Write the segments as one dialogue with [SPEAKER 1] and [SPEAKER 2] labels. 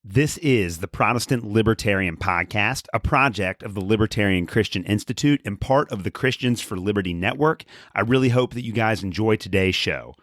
[SPEAKER 1] This is the Protestant Libertarian Podcast, a project of the Libertarian Christian Institute and part of the Christians for Liberty Network. I really hope that you guys enjoy today's show.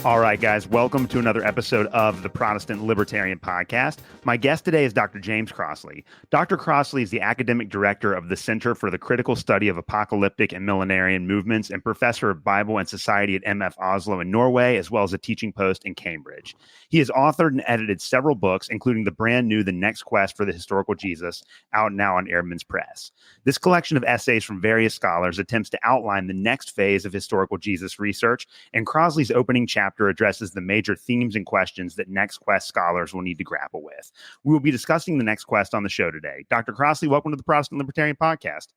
[SPEAKER 1] All right, guys, welcome to another episode of the Protestant Libertarian Podcast. My guest today is Dr. James Crossley. Dr. Crossley is the academic director of the Center for the Critical Study of Apocalyptic and Millenarian Movements and professor of Bible and Society at MF Oslo in Norway, as well as a teaching post in Cambridge. He has authored and edited several books, including the brand new The Next Quest for the Historical Jesus, out now on Eerdmans Press. This collection of essays from various scholars attempts to outline the next phase of historical Jesus research, and Crossley's opening chapter addresses the major themes and questions that Next Quest scholars will need to grapple with. We will be discussing the Next Quest on the show today. Dr. Crossley, welcome to the Protestant Libertarian Podcast.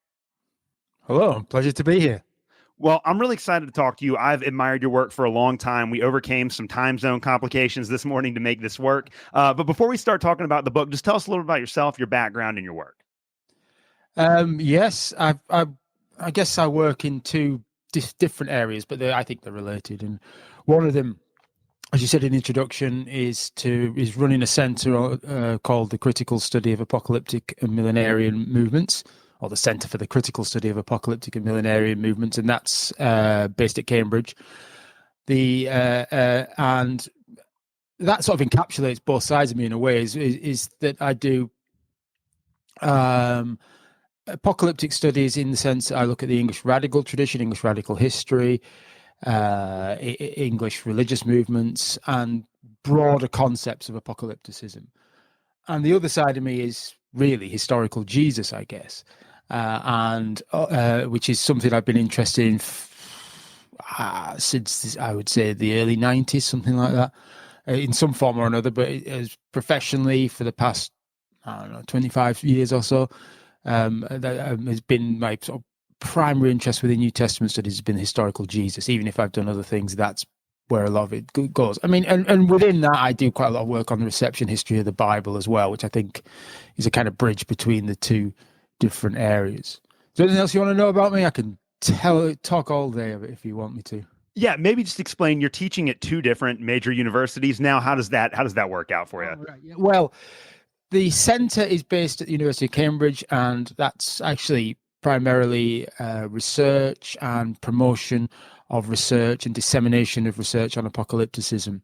[SPEAKER 2] Hello, pleasure to be here.
[SPEAKER 1] Well, I'm really excited to talk to you. I've admired your work for a long time. We overcame some time zone complications this morning to make this work. But before we start talking about the book, just tell us a little bit about yourself, your background, and your work.
[SPEAKER 2] Yes, I guess I work in two different areas, but I think they're related. And one of them, as you said in the introduction, is running a centre called the Critical Study of Apocalyptic and Millenarian Movements, or the Centre for the Critical Study of Apocalyptic and Millenarian Movements, and that's based at Cambridge. And that sort of encapsulates both sides of me in a way. Is that I do apocalyptic studies in the sense that I look at the English radical tradition, English radical history, English religious movements, and broader concepts of apocalypticism. And the other side of me is really historical Jesus, I guess, and which is something I've been interested in since, I would say, the early 90s, something like that, in some form or another, but as professionally for the past, 25 years or so. That has been my sort of primary interest within New Testament studies, has been historical Jesus. Even if I've done other things, that's where a lot of it goes. I mean, and within that, I do quite a lot of work on the reception history of the Bible as well, which I think is a kind of bridge between the two different areas. Is there anything else you want to know about me? I can talk all day of it if you want me to.
[SPEAKER 1] Yeah, maybe just explain. You're teaching at two different major universities now. How does that work out for you?
[SPEAKER 2] Right, yeah. Well, the centre is based at the University of Cambridge, and that's actually primarily research and promotion of research and dissemination of research on apocalypticism.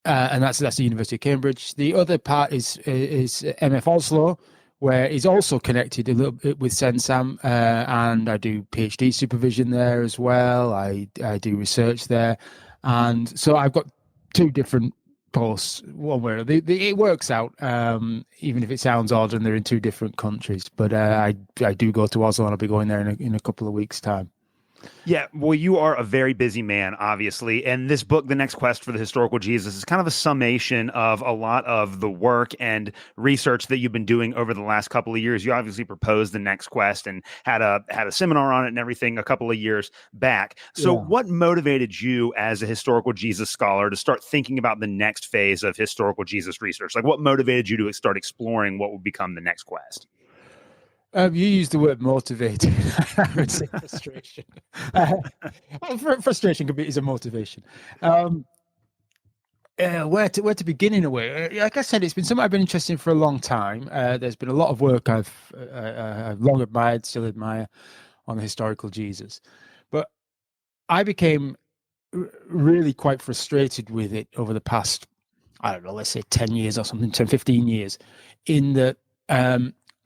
[SPEAKER 2] And that's the University of Cambridge. The other part is MF Oslo, where is also connected a little bit with Sensam, and I do PhD supervision there as well. I do research there, and so I've got two different posts, one where it works out, even if it sounds odd and they're in two different countries. But I do go to Oslo, and I'll be going there in a couple of weeks' time.
[SPEAKER 1] Yeah, well, you are a very busy man, obviously, and this book, The Next Quest for the Historical Jesus, is kind of a summation of a lot of the work and research that you've been doing over the last couple of years. You obviously proposed The Next Quest and had a seminar on it and everything a couple of years back. So What motivated you as a historical Jesus scholar to start thinking about the next phase of historical Jesus research? Like, what motivated you to start exploring what would become the next quest?
[SPEAKER 2] You used the word motivated. I would say frustration. Frustration is a motivation. Where to begin in a way? Like I said, it's been something I've been interested in for a long time. There's been a lot of work I've long admired, still admire, on the historical Jesus. But I became really quite frustrated with it over the past, let's say 10 years or something, 10, 15 years, in that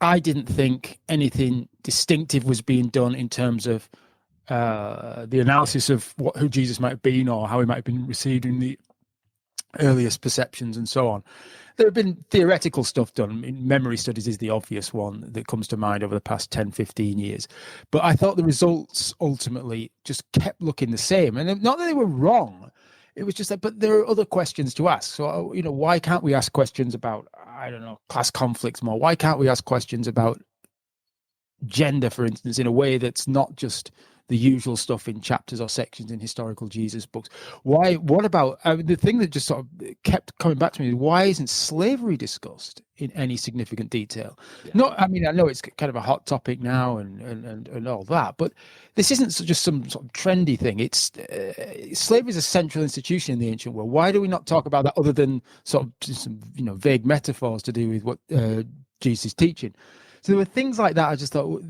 [SPEAKER 2] I didn't think anything distinctive was being done in terms of the analysis of who Jesus might have been or how he might have been received in the earliest perceptions and so on. There have been theoretical stuff done. I mean, memory studies is the obvious one that comes to mind over the past 10, 15 years. But I thought the results ultimately just kept looking the same. And not that they were wrong. It was just that, but there are other questions to ask. So, why can't we ask questions about, class conflicts more? Why can't we ask questions about gender, for instance, in a way that's not just the usual stuff in chapters or sections in historical Jesus books. Why? What about the thing that just sort of kept coming back to me? Why isn't slavery discussed in any significant detail?
[SPEAKER 1] Yeah.
[SPEAKER 2] Not, I mean, I know it's kind of a hot topic now and all that, but this isn't just some sort of trendy thing. It's slavery is a central institution in the ancient world. Why do we not talk about that other than sort of some vague metaphors to do with what Jesus is teaching? So there were things like that. I just thought,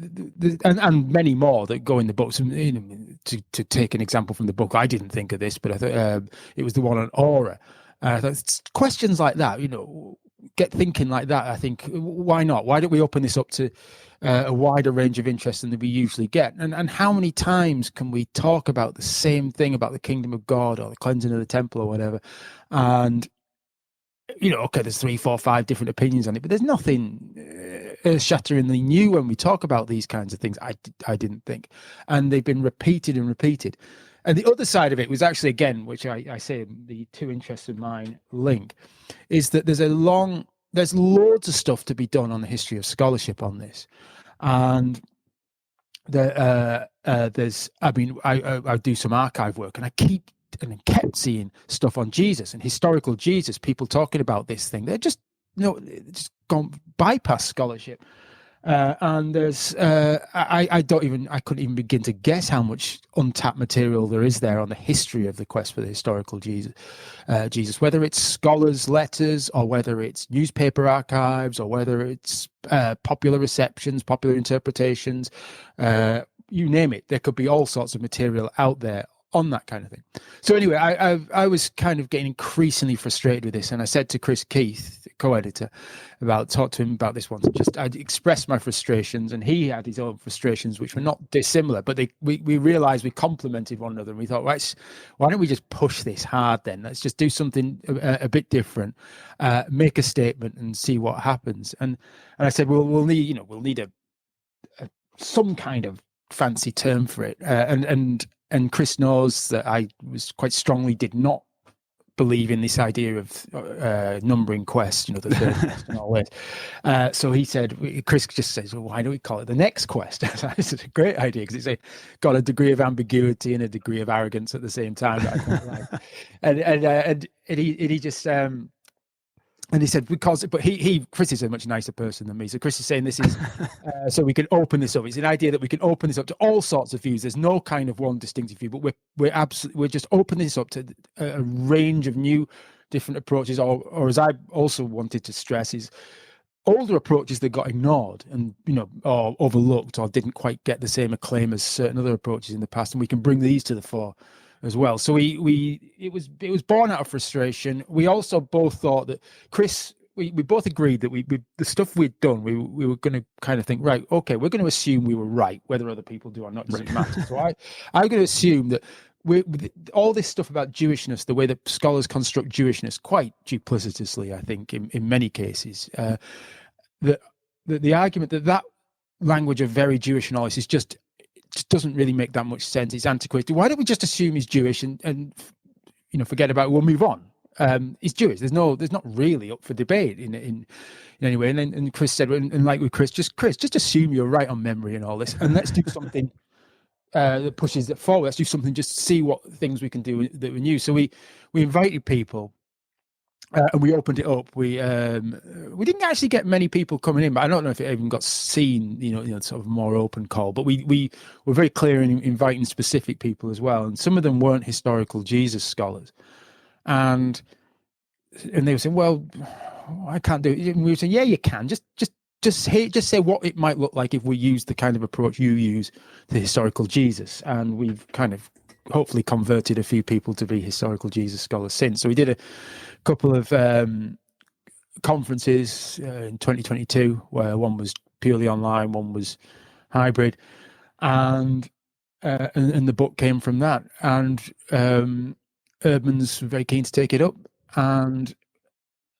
[SPEAKER 2] and many more that go in the books. To take an example from the book, I didn't think of this, but I thought it was the one on aura. I thought questions like that, get thinking like that. I think, why not? Why don't we open this up to a wider range of interests than we usually get? And how many times can we talk about the same thing about the kingdom of God or the cleansing of the temple or whatever? And okay, there's 3, 4, 5 different opinions on it, but there's nothing earth-shatteringly new when we talk about these kinds of things. I didn't think, and they've been repeated and repeated. And the other side of it was actually, again, which I say the two interests of mine link, is that there's loads of stuff to be done on the history of scholarship on this, and I do some archive work, and I kept seeing stuff on Jesus and historical Jesus, people talking about this thing. They're just just gone bypass scholarship. And there's I couldn't even begin to guess how much untapped material there is there on the history of the quest for the historical Jesus, whether it's scholars' letters or whether it's newspaper archives or whether it's popular receptions, popular interpretations, you name it. There could be all sorts of material out there on that kind of thing. So anyway, I was kind of getting increasingly frustrated with this, and I said to Chris Keith, co-editor, talked to him about this once. I'd expressed my frustrations, and he had his own frustrations, which were not dissimilar, but we realized we complemented one another, and we thought, right, why don't we just push this hard then? Let's just do something a bit different, make a statement, and see what happens. And I said, well, we'll need some kind of fancy term for it, and Chris knows that I was quite strongly did not believe in this idea of numbering quest, the third quest and all that. So he said, Chris just says, well, why don't we call it the next quest? It's a great idea because it's got a degree of ambiguity and a degree of arrogance at the same time that I quite like. And he just and he said, Chris is a much nicer person than me. So Chris is saying this is, so we can open this up. It's an idea that we can open this up to all sorts of views. There's no kind of one distinctive view, but we're just opening this up to a range of new different approaches, or as I also wanted to stress, is older approaches that got ignored and, or overlooked or didn't quite get the same acclaim as certain other approaches in the past. And we can bring these to the fore as well. So it was born out of frustration. We also both thought that Chris, we both agreed that the stuff we'd done, we were going to kind of think, right, okay, we're going to assume we were right, whether other people do or not doesn't matter. So I'm going to assume that all this stuff about Jewishness, the way that scholars construct Jewishness, quite duplicitously, I think, in many cases, the argument that language of very Jewish knowledge is just doesn't really make that much sense. It's antiquated. Why don't we just assume he's Jewish and forget about it? We'll move on. He's Jewish. There's not really up for debate in any way. And Chris said, and like with Chris, just assume you're right on memory and all this, and let's do something that pushes it forward. Let's do something just to see what things we can do that were new. So we invited people. And we opened it up. We didn't actually get many people coming in, but I don't know if it even got seen. Sort of more open call. But we were very clear in inviting specific people as well, and some of them weren't historical Jesus scholars, and they were saying, "Well, I can't do it." And we were saying, "Yeah, you can. Just say what it might look like if we use the kind of approach you use to historical Jesus." And we've kind of hopefully converted a few people to be historical Jesus scholars since. So we did a couple of conferences in 2022, where one was purely online, one was hybrid, and the book came from that. And Eerdmans were very keen to take it up, and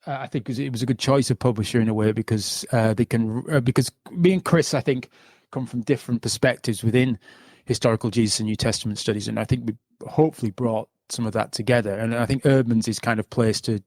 [SPEAKER 2] I think it was a good choice of publisher in a way because because me and Chris, I think, come from different perspectives within historical Jesus and New Testament studies, and I think we hopefully brought some of that together. And I think Eerdmans is kind of placed to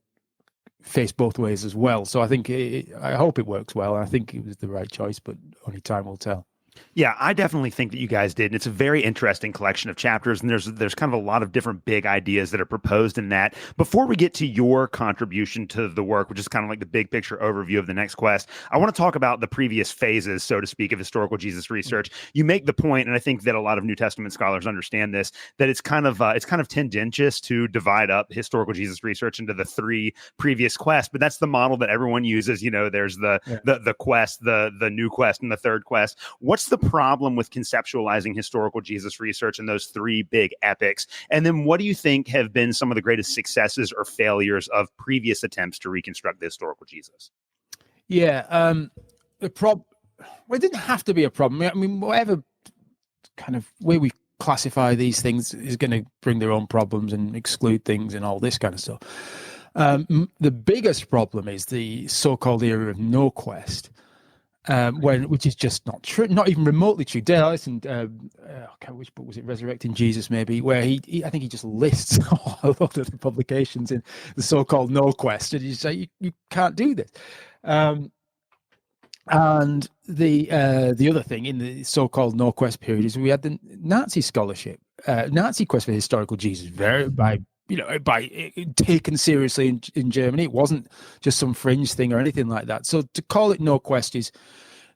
[SPEAKER 2] face both ways as well. So I think I hope it works well. I think it was the right choice, but only time will tell.
[SPEAKER 1] Yeah, I definitely think that you guys did. And it's a very interesting collection of chapters. And there's kind of a lot of different big ideas that are proposed in that. Before we get to your contribution to the work, which is kind of like the big picture overview of the next quest, I want to talk about the previous phases, so to speak, of historical Jesus research. You make the point, and I think that a lot of New Testament scholars understand this, that it's kind of tendentious to divide up historical Jesus research into the three previous quests. But that's the model that everyone uses. You know, there's the quest, the new quest, and the third quest. What's the problem with conceptualizing historical Jesus research in those three big epics? And then what do you think have been some of the greatest successes or failures of previous attempts to reconstruct the historical Jesus?
[SPEAKER 2] Yeah, well, it didn't have to be a problem. I mean, whatever kind of way we classify these things is going to bring their own problems and exclude things and all this kind of stuff. The biggest problem is the so-called era of no quest. Which is just not true, not even remotely true. Dale Allison, which book was it? Resurrecting Jesus, maybe, where he I think he just lists a lot of the publications in the so-called no quest, and you say you can't do this. And the other thing in the so-called no quest period is we had the Nazi scholarship, Nazi quest for historical Jesus, by taken seriously in Germany. It wasn't just some fringe thing or anything like that. So to call it no quest is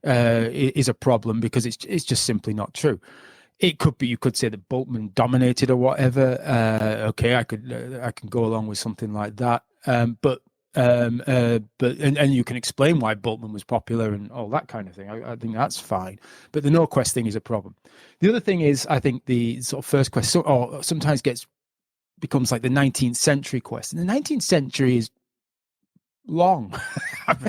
[SPEAKER 2] a problem, because it's just simply not true. It could be, you could say that Bultmann dominated or whatever. Okay, I can go along with something like that. But you can explain why Bultmann was popular and all that kind of thing. I think that's fine. But the no quest thing is a problem. The other thing is, I think the sort of first quest sometimes becomes like the 19th century quest. And the 19th century is long. I'm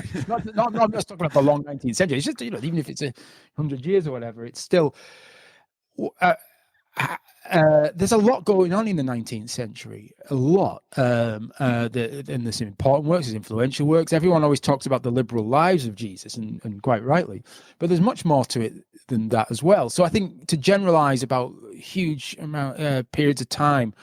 [SPEAKER 2] just talking about the long 19th century. It's just, even if it's 100 years or whatever, it's still... there's a lot going on in the 19th century, a lot. And there's some important works, there's influential works. Everyone always talks about the liberal lives of Jesus, and quite rightly. But there's much more to it than that as well. So I think to generalize about huge periods of time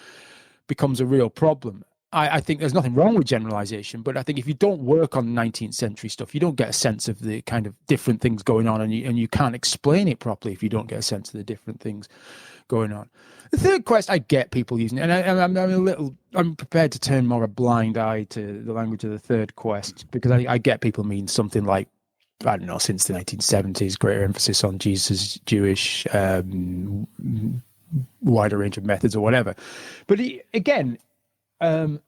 [SPEAKER 2] becomes a real problem. I think there's nothing wrong with generalization, but I think if you don't work on 19th century stuff, you don't get a sense of the kind of different things going on, and you can't explain it properly if you don't get a sense of the different things going on. The third quest, I get people using it, and I'm prepared to turn more a blind eye to the language of the third quest, because I get people mean something like, I don't know, since the 1970s, greater emphasis on Jesus' Jewish, wider range of methods or whatever. But again, Dale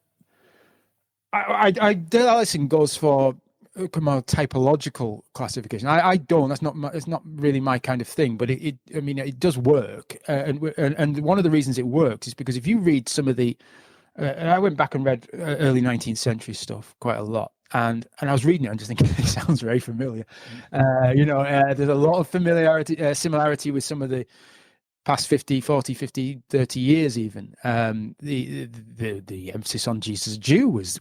[SPEAKER 2] Allison goes for a more typological classification. I don't. It's not really my kind of thing. But it does work. And one of the reasons it works is because if you read some of the, I went back and read early 19th century stuff quite a lot. And I was reading it and just thinking, it sounds very familiar. There's a lot of similarity with some of the past 50, 40, 50, 30 years even. The emphasis on Jesus Jew was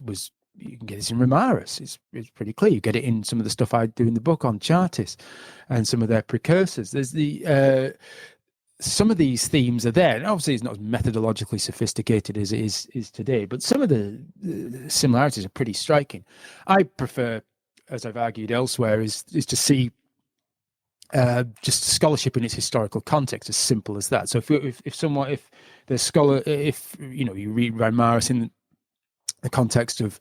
[SPEAKER 2] you can get this in Romaris. It's pretty clear. You get it in some of the stuff I do in the book on Chartists and some of their precursors. There's some of these themes are there. And obviously, it's not as methodologically sophisticated as it is today, but some of the similarities are pretty striking. I prefer, as I've argued elsewhere, is to see just scholarship in its historical context, as simple as that. So if the scholar, you read Reimarus in the context of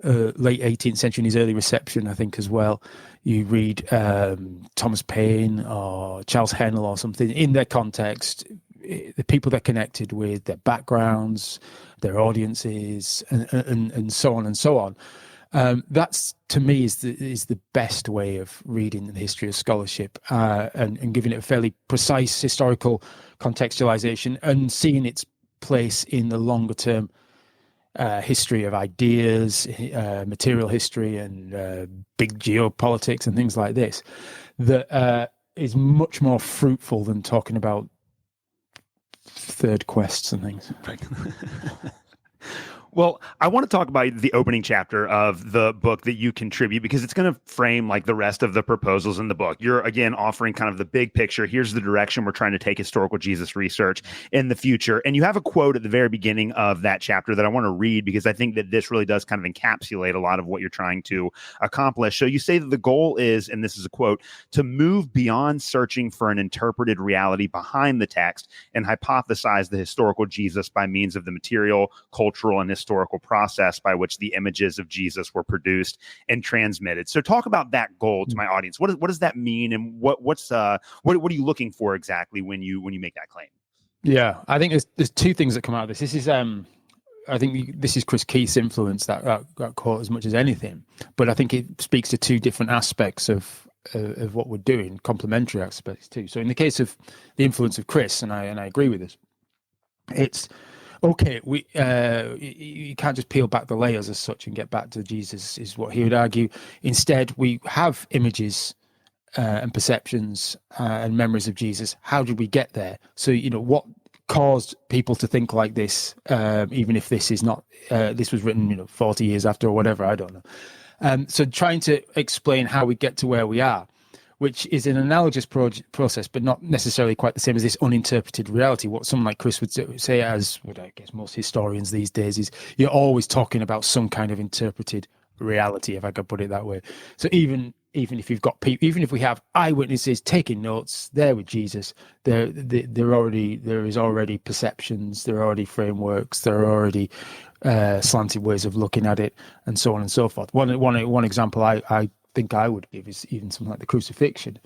[SPEAKER 2] late 18th century and his early reception, I think as well, you read Thomas Paine or Charles Hennell or something in their context, the people they're connected with, their backgrounds, their audiences, and so on and so on. That's, to me, is the best way of reading the history of scholarship, and giving it a fairly precise historical contextualization and seeing its place in the longer term history of ideas, material history, and big geopolitics and things like this, that is much more fruitful than talking about third quests and things.
[SPEAKER 1] Well, I want to talk about the opening chapter of the book that you contribute because it's going to frame like the rest of the proposals in the book. You're again offering kind of the big picture. Here's the direction we're trying to take historical Jesus research in the future. And you have a quote at the very beginning of that chapter that I want to read because I think that this really does kind of encapsulate a lot of what you're trying to accomplish. So you say that the goal is, and this is a quote, to move beyond searching for an interpreted reality behind the text and hypothesize the historical Jesus by means of the material, cultural, and historical process by which the images of Jesus were produced and transmitted. So talk about that goal to my audience. What does that mean, and what are you looking for exactly when you make that claim?
[SPEAKER 2] Yeah, I think there's two things that come out of this. This is I think this is Chris Keith's influence, that quote, as much as anything. But I think it speaks to two different aspects of what we're doing, complementary aspects too. So in the case of the influence of Chris, and I agree with this, it's okay. You can't just peel back the layers as such and get back to Jesus, is what he would argue. Instead, we have images and perceptions and memories of Jesus. How did we get there? So, what caused people to think like this, even if this is not, this was written, 40 years after or whatever, I don't know. So trying to explain how we get to where we are, which is an analogous process, but not necessarily quite the same as this uninterpreted reality. What someone like Chris would say, as would I guess most historians these days, is you're always talking about some kind of interpreted reality, if I could put it that way. So even if you've got people, even if we have eyewitnesses taking notes there with Jesus, there is already perceptions, there are already frameworks, there are already slanted ways of looking at it, and so on and so forth. One example I think I would give is even something like the crucifixion.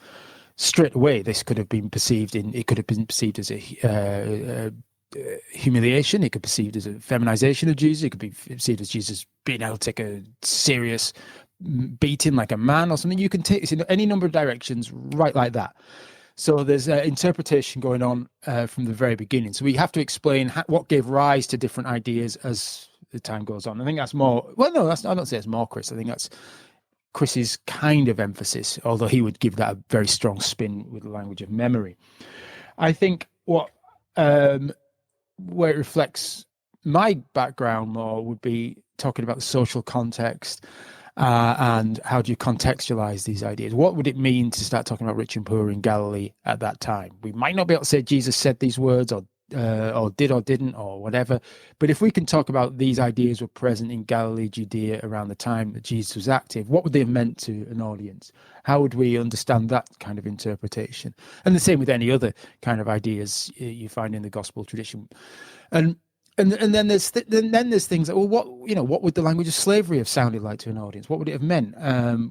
[SPEAKER 2] Straight away, this could have been perceived as a humiliation. It could be perceived as a feminization of Jesus. It could be perceived as Jesus being able to take a serious beating like a man or something. You can take this in any number of directions, right, like that. So there's interpretation going on from the very beginning. So we have to explain what gave rise to different ideas as the time goes on. I think that's more. Well, no, I don't say it's more Chris. I think that's Chris's kind of emphasis, although he would give that a very strong spin with the language of memory. I think where it reflects my background more would be talking about the social context and how do you contextualize these ideas. What would it mean to start talking about rich and poor in Galilee at that time? We might not be able to say Jesus said these words or did or didn't or whatever, but if we can talk about these ideas were present in Galilee, Judea around the time that Jesus was active, what would they have meant to an audience? How would we understand that kind of interpretation? And the same with any other kind of ideas you find in the gospel tradition. And then there's things that, well, what would the language of slavery have sounded like to an audience? What would it have meant?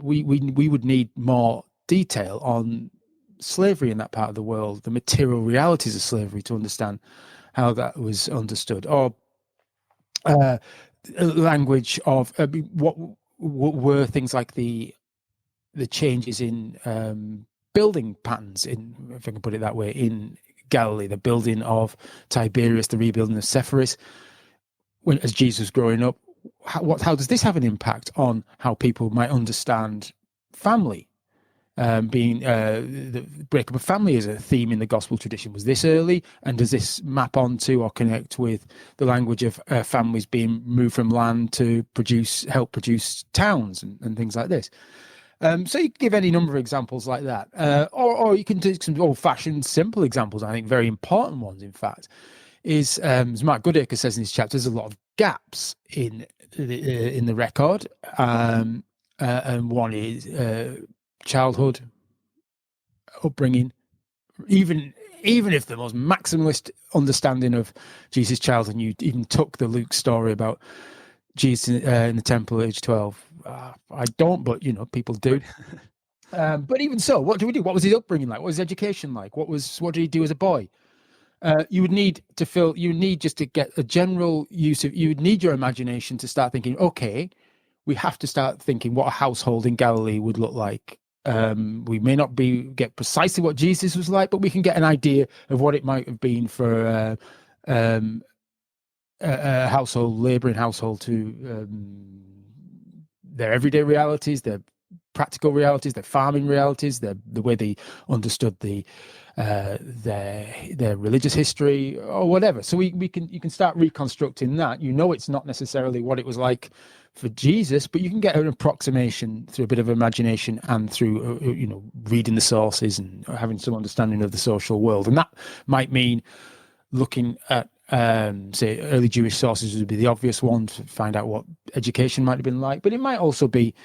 [SPEAKER 2] We would need more detail on slavery in that part of the world, the material realities of slavery, to understand how that was understood. Or language of what were things like the changes in building patterns, in, if I can put it that way, in Galilee, the building of Tiberias, the rebuilding of Sepphoris, as Jesus was growing up. How does this have an impact on how people might understand family? Being the breakup of family is a theme in the gospel tradition. Was this early, and does this map onto or connect with the language of families being moved from land to help produce towns and things like this? So you can give any number of examples like that, or you can do some old-fashioned, simple examples. I think very important ones, in fact, is as Mark Goodacre says in his chapter, there's a lot of gaps in the record, and one is childhood, upbringing. Even if the most maximalist understanding of Jesus' childhood, you even took the Luke story about Jesus in the temple at age 12. I don't, but people do. But even so, what do we do? What was his upbringing like? What was his education like? What did he do as a boy? You would need just to get a general use of. You would need your imagination to start thinking. Okay, we have to start thinking what a household in Galilee would look like. We may not get precisely what Jesus was like, but we can get an idea of what it might have been for a household, labouring household, to their everyday realities, their practical realities, their farming realities, the way they understood their religious history or whatever. So you can start reconstructing that. It's not necessarily what it was like for Jesus, but you can get an approximation through a bit of imagination and through reading the sources and having some understanding of the social world. And that might mean looking at say early Jewish sources would be the obvious one to find out what education might have been like, but it might also be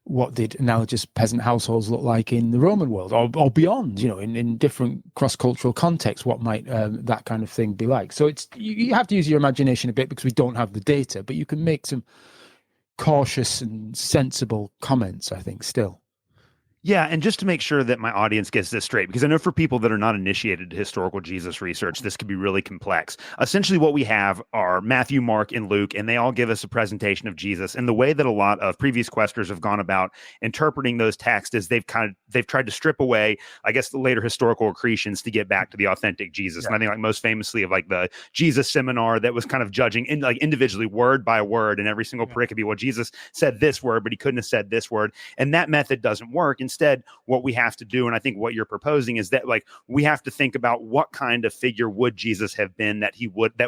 [SPEAKER 2] what did analogous peasant households look like in the Roman world or beyond, in different cross-cultural contexts, what might that kind of thing be like. So you have to use your imagination a bit because we don't have the data, but you can make some cautious and sensible comments, I think, still.
[SPEAKER 1] Yeah, and just to make sure that my audience gets this straight, because I know for people that are not initiated to historical Jesus research, this could be really complex. Essentially, what we have are Matthew, Mark, and Luke, and they all give us a presentation of Jesus. And the way that a lot of previous questers have gone about interpreting those texts is they've tried to strip away, I guess, the later historical accretions to get back to the authentic Jesus. Yeah. And I think, like, most famously of like the Jesus seminar that was kind of judging individually word by word, and every single pericope, well, Jesus said this word, but he couldn't have said this word, and that method doesn't work. Instead, what we have to do, and I think what you're proposing, is that we have to think about what kind of figure would Jesus have been that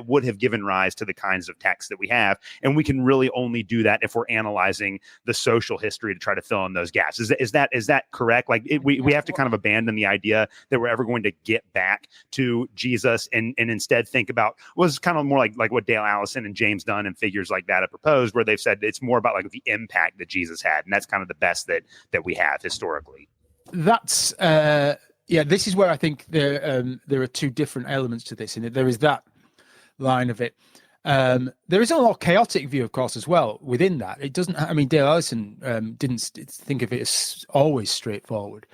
[SPEAKER 1] would have given rise to the kinds of texts that we have, and we can really only do that if we're analyzing the social history to try to fill in those gaps. Is that correct? We have to kind of abandon the idea that we're ever going to get back to Jesus, and instead think about was kind of more like what Dale Allison and James Dunn and figures like that have proposed, where they've said it's more about like the impact that Jesus had, and that's kind of the best that we have historically.
[SPEAKER 2] That's this is where I think there are two different elements to this. And there is that line of it. There is a more chaotic view, of course, as well within that. It doesn't. I mean, Dale Allison didn't think of it as always straightforward,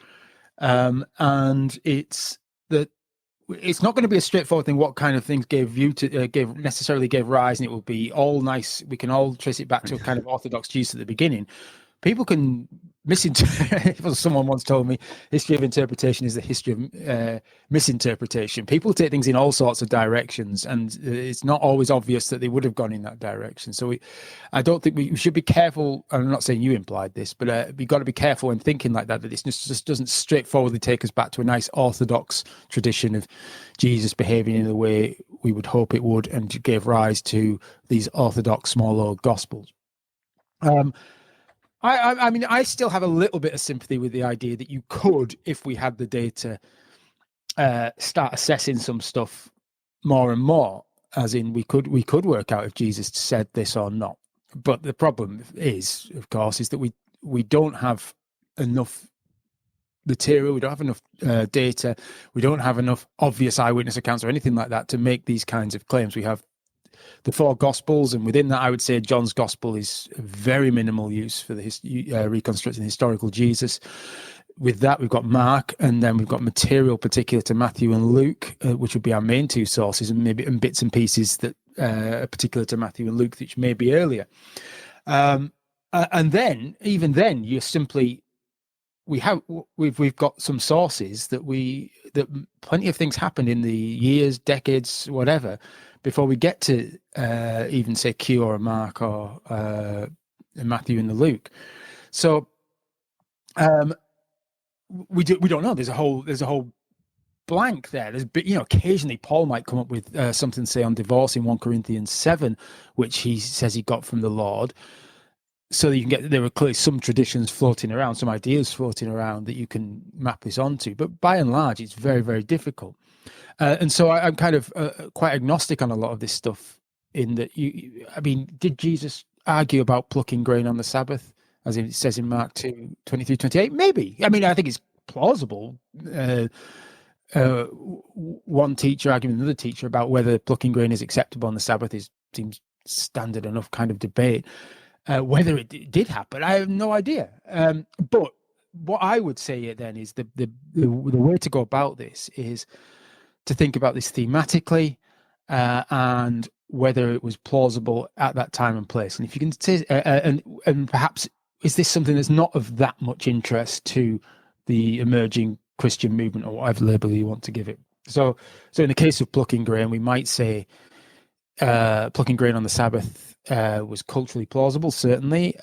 [SPEAKER 2] and it's that it's not going to be a straightforward thing. What kind of things gave rise, and it will be all nice. We can all trace it back to a kind of Orthodox Jesus at the beginning. People can misinterpret. Someone once told me history of interpretation is the history of misinterpretation. People take things in all sorts of directions, and it's not always obvious that they would have gone in that direction. So I don't think we should be careful. I'm not saying you implied this, but we've got to be careful in thinking like that it just doesn't straightforwardly take us back to a nice Orthodox tradition of Jesus behaving in the way we would hope it would, and gave rise to these Orthodox small O Gospels. I mean, I still have a little bit of sympathy with the idea that you could, if we had the data, start assessing some stuff more and more, as in we could work out if Jesus said this or not. But the problem is, of course, is that we don't have enough material, we don't have enough data, we don't have enough obvious eyewitness accounts or anything like that to make these kinds of claims. We have the four Gospels, and within that, I would say John's Gospel is very minimal use for the reconstructing historical Jesus. With that, we've got Mark, and then we've got material particular to Matthew and Luke, which would be our main two sources, and bits and pieces that are particular to Matthew and Luke, which may be earlier. And then, even then, you're simply we've got some sources that plenty of things happened in the years, decades, whatever, before we get to even say Q or Mark or Matthew and the Luke. So we don't know. There's a whole blank there. Occasionally Paul might come up with something, say, on divorce in 1 Corinthians 7, which he says he got from the Lord. So you can get, there are clearly some traditions floating around, some ideas floating around that you can map this onto. But by and large, it's very, very difficult. And so I'm kind of quite agnostic on a lot of this stuff, in that did Jesus argue about plucking grain on the Sabbath, as it says in Mark 2:23-28? Maybe. I mean, I think it's plausible. One teacher arguing with another teacher about whether plucking grain is acceptable on the Sabbath seems standard enough kind of debate. Whether it did happen, I have no idea. But what I would say then is the way to go about this is to think about this thematically, and whether it was plausible at that time and place. And if you can say, and perhaps, is this something that's not of that much interest to the emerging Christian movement, or whatever label you want to give it? So in the case of plucking grain, we might say plucking grain on the Sabbath was culturally plausible, certainly.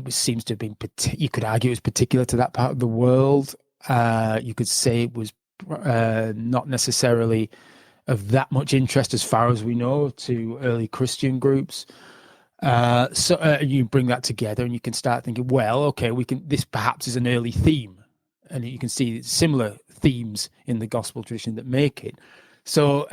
[SPEAKER 2] seems to have been, you could argue it was particular to that part of the world. You could say it was not necessarily of that much interest, as far as we know, to early Christian groups. So you bring that together and you can start thinking, well, okay, this perhaps is an early theme, and you can see similar themes in the gospel tradition that make it. So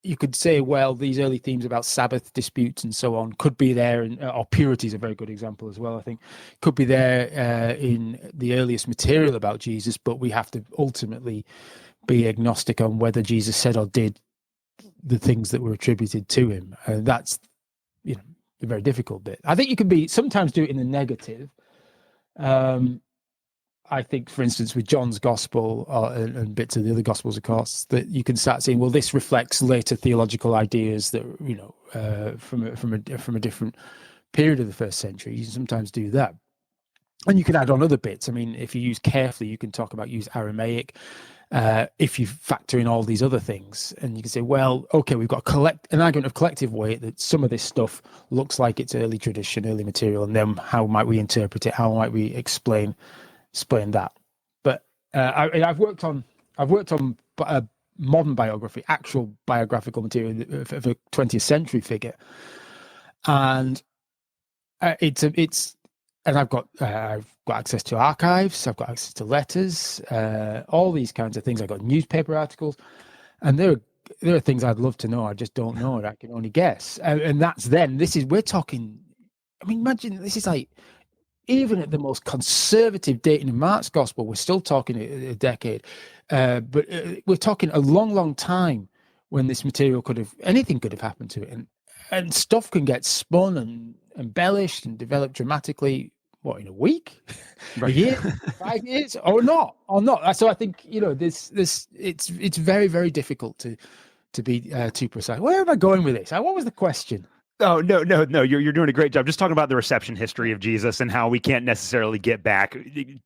[SPEAKER 2] you could say, well, these early themes about Sabbath disputes and so on could be there, or purity is a very good example as well, I think, could be there in the earliest material about Jesus, but we have to ultimately be agnostic on whether Jesus said or did the things that were attributed to him. And that's, the very difficult bit. I think you can sometimes do it in the negative. I think, for instance, with John's gospel and bits of the other gospels, of course, that you can start saying, well, this reflects later theological ideas that, from a different period of the first century. You can sometimes do that. And you can add on other bits. I mean, if you use carefully, you can use Aramaic. If you factor in all these other things, and you can say, well, okay, we've got an argument of collective weight that some of this stuff looks like it's early tradition, early material, and then how might we interpret it? How might we explain that? But I've worked on modern biography, actual biographical material of a 20th century figure, and and I've got access to archives, I've got access to letters, all these kinds of things. I've got newspaper articles, and there are things I'd love to know. I just don't know it. I can only guess. And that's then. We're talking. I mean, imagine this is like, even at the most conservative dating in Mark's gospel, we're still talking a decade. But we're talking a long, long time when this material anything could have happened to it, and stuff can get spun and embellished and developed dramatically. What, in a week, a year, 5 years, or not? So I think it's very, very difficult to be too precise. Where am I going with this? What was the question?
[SPEAKER 1] Oh, no. You're doing a great job. Just talking about the reception history of Jesus and how we can't necessarily get back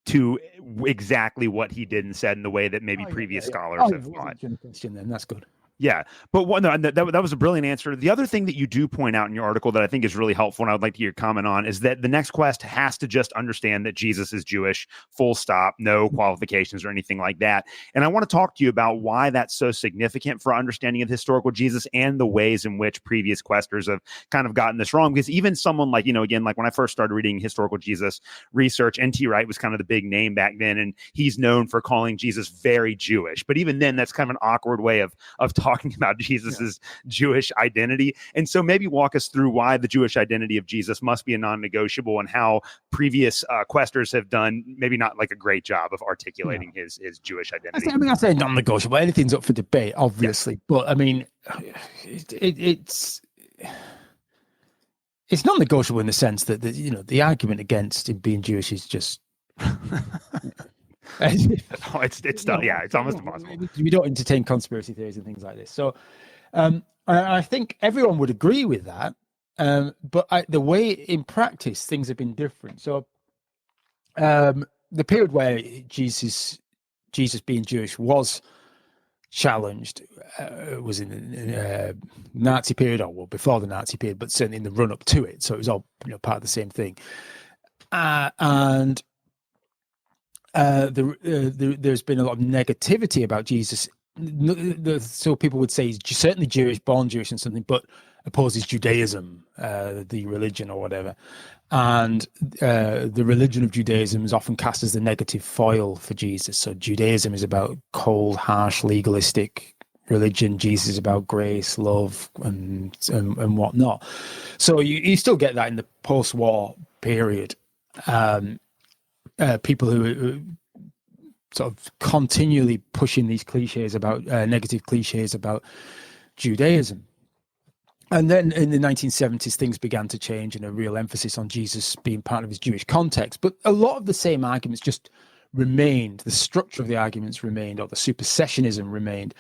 [SPEAKER 1] to exactly what he did and said in the way that maybe previous scholars have thought.
[SPEAKER 2] Question then. That's good.
[SPEAKER 1] Yeah, but that was a brilliant answer. The other thing that you do point out in your article that I think is really helpful, and I would like to hear your comment on, is that the next quest has to just understand that Jesus is Jewish, full stop, no qualifications or anything like that. And I want to talk to you about why that's so significant for understanding of historical Jesus and the ways in which previous questers have kind of gotten this wrong. Because even someone like, again, like when I first started reading historical Jesus research, N.T. Wright was kind of the big name back then, and he's known for calling Jesus very Jewish. But even then, that's kind of an awkward way of talking about Jesus's Jewish identity. And so maybe walk us through why the Jewish identity of Jesus must be a non-negotiable, and how previous questers have done maybe not like a great job of articulating his Jewish identity.
[SPEAKER 2] I say non-negotiable. Anything's up for debate, obviously. Yeah. But I mean, it's non-negotiable in the sense that the argument against him being Jewish is just
[SPEAKER 1] it's almost impossible.
[SPEAKER 2] We don't entertain conspiracy theories and things like this. So I think everyone would agree with that. But the way in practice things have been different. So the period where Jesus being Jewish was challenged was in the Nazi period, before the Nazi period, but certainly in the run up to it. So it was all part of the same thing. And there's been a lot of negativity about Jesus. So people would say he's certainly Jewish, born Jewish and something, but opposes Judaism, the religion or whatever. And the religion of Judaism is often cast as the negative foil for Jesus. So Judaism is about cold, harsh, legalistic religion. Jesus is about grace, love, and whatnot. So you still get that in the post-war period. People who sort of continually pushing these cliches about negative cliches about Judaism. And then in the 1970s, things began to change, and a real emphasis on Jesus being part of his Jewish context. But a lot of the same arguments just remained. The structure of the arguments remained, or the supersessionism remained.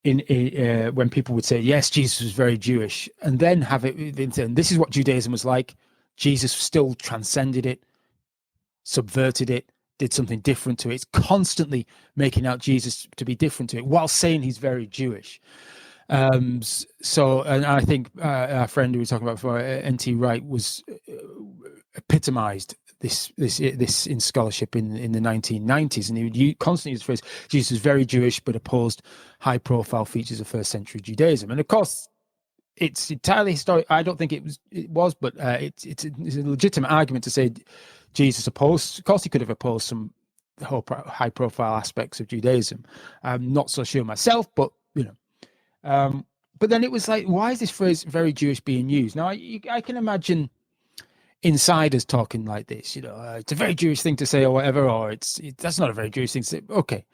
[SPEAKER 2] When people would say, yes, Jesus was very Jewish, and then have it, and this is what Judaism was like. Jesus still transcended it, subverted it, did something different to it. It's constantly making out Jesus to be different to it while saying he's very Jewish. So, and I think our friend who we were talking about before, N.T. Wright, was epitomized this in scholarship in the 1990s, and he would constantly use the phrase Jesus was very Jewish but opposed high-profile features of first-century Judaism. And of course, it's entirely historic. I don't think it was, but it's a legitimate argument to say Jesus opposed. Of course, he could have opposed some high-profile aspects of Judaism. I'm not so sure myself, but but then it was like, why is this phrase "very Jewish" being used? Now, I can imagine insiders talking like this. It's a very Jewish thing to say, or whatever, or that's not a very Jewish thing to say. Okay.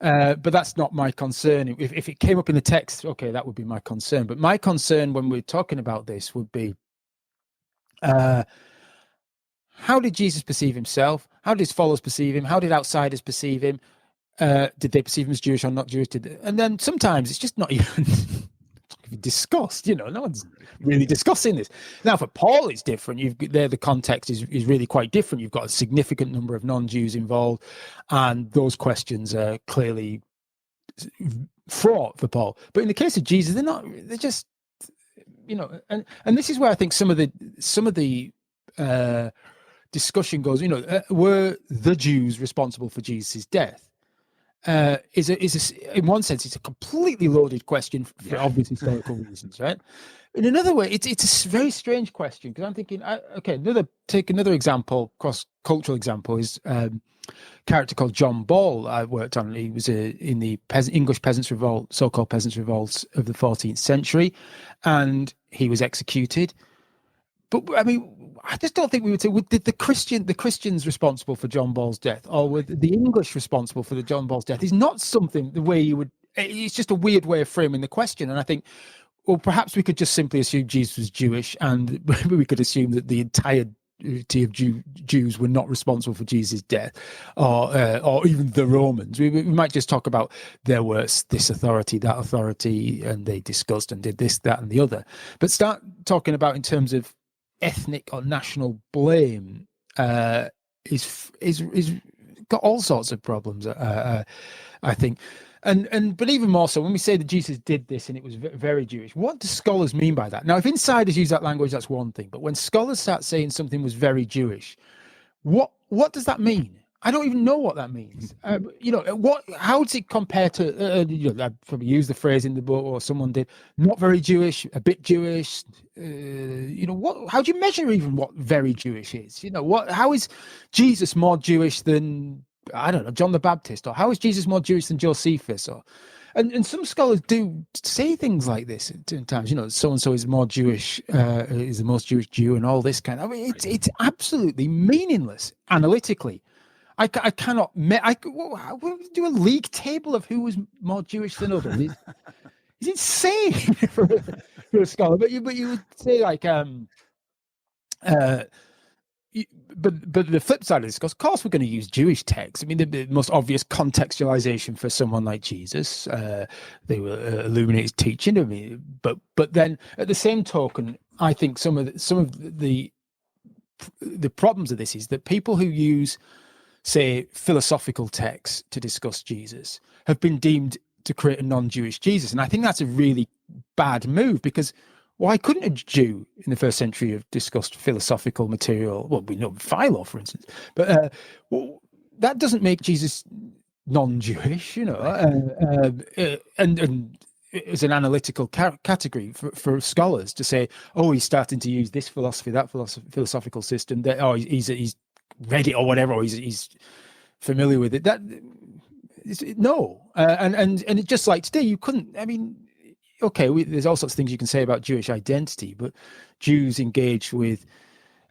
[SPEAKER 2] But that's not my concern. If it came up in the text, okay, that would be my concern. But my concern when we're talking about this would be, how did Jesus perceive himself? How did his followers perceive him? How did outsiders perceive him? Did they perceive him as Jewish or not Jewish? And then sometimes it's just not even discussed. No one's really discussing this. Now, for Paul, it's different. The context is really quite different. You've got a significant number of non-Jews involved, and those questions are clearly fraught for Paul. But in the case of Jesus, they're not. They're just, and this is where I think some of the discussion goes. Were the Jews responsible for Jesus' death? Is in one sense it's a completely loaded question for obvious historical reasons, right? In another way, it's a very strange question, because I'm thinking, take another example, cross-cultural example, is a character called John Ball I worked on. He was in the English Peasants' Revolt, so-called Peasants' Revolts of the 14th century, and he was executed. But I mean, I just don't think we would say, did the Christians responsible for John Ball's death, or were the English responsible for the John Ball's death? Is not something the way you would. It's just a weird way of framing the question. And I think, well, perhaps we could just simply assume Jesus was Jewish, and we could assume that the entirety of Jews were not responsible for Jesus' death, or even the Romans. We might just talk about there was this authority, that authority, and they discussed and did this, that, and the other. But start talking about in terms of ethnic or national blame is got all sorts of problems, I think, but even more so when we say that Jesus did this and it was very Jewish. What do scholars mean by that? Now, if insiders use that language, that's one thing, but when scholars start saying something was very Jewish, what does that mean? I don't even know what that means. How does it compare to? I probably used the phrase in the book, or someone did. Not very Jewish, a bit Jewish. How do you measure even what very Jewish is? How is Jesus more Jewish than, I don't know, John the Baptist, or how is Jesus more Jewish than Josephus? And some scholars do say things like this at times. So and so is more Jewish, is the most Jewish Jew, and all this kind of. I mean, it's absolutely meaningless analytically. I cannot. We'll do a league table of who was more Jewish than others. It's insane for a scholar. But you would say like but the flip side of this, of course, we're going to use Jewish texts. I mean, the most obvious contextualization for someone like Jesus, they will illuminate his teaching. I mean, but then at the same token, I think some of the problems of this is that people who use, say, philosophical texts to discuss Jesus have been deemed to create a non-Jewish Jesus. And I think that's a really bad move, because why couldn't a Jew in the first century have discussed philosophical material? Well, we know Philo, for instance, but that doesn't make Jesus non-Jewish, and it's an analytical category for scholars to say, oh, he's starting to use this philosophy, that philosophical system, that, oh, he's read it or whatever, or he's familiar with it. And it, just like today, you couldn't. I mean, okay, there's all sorts of things you can say about Jewish identity, but Jews engaged with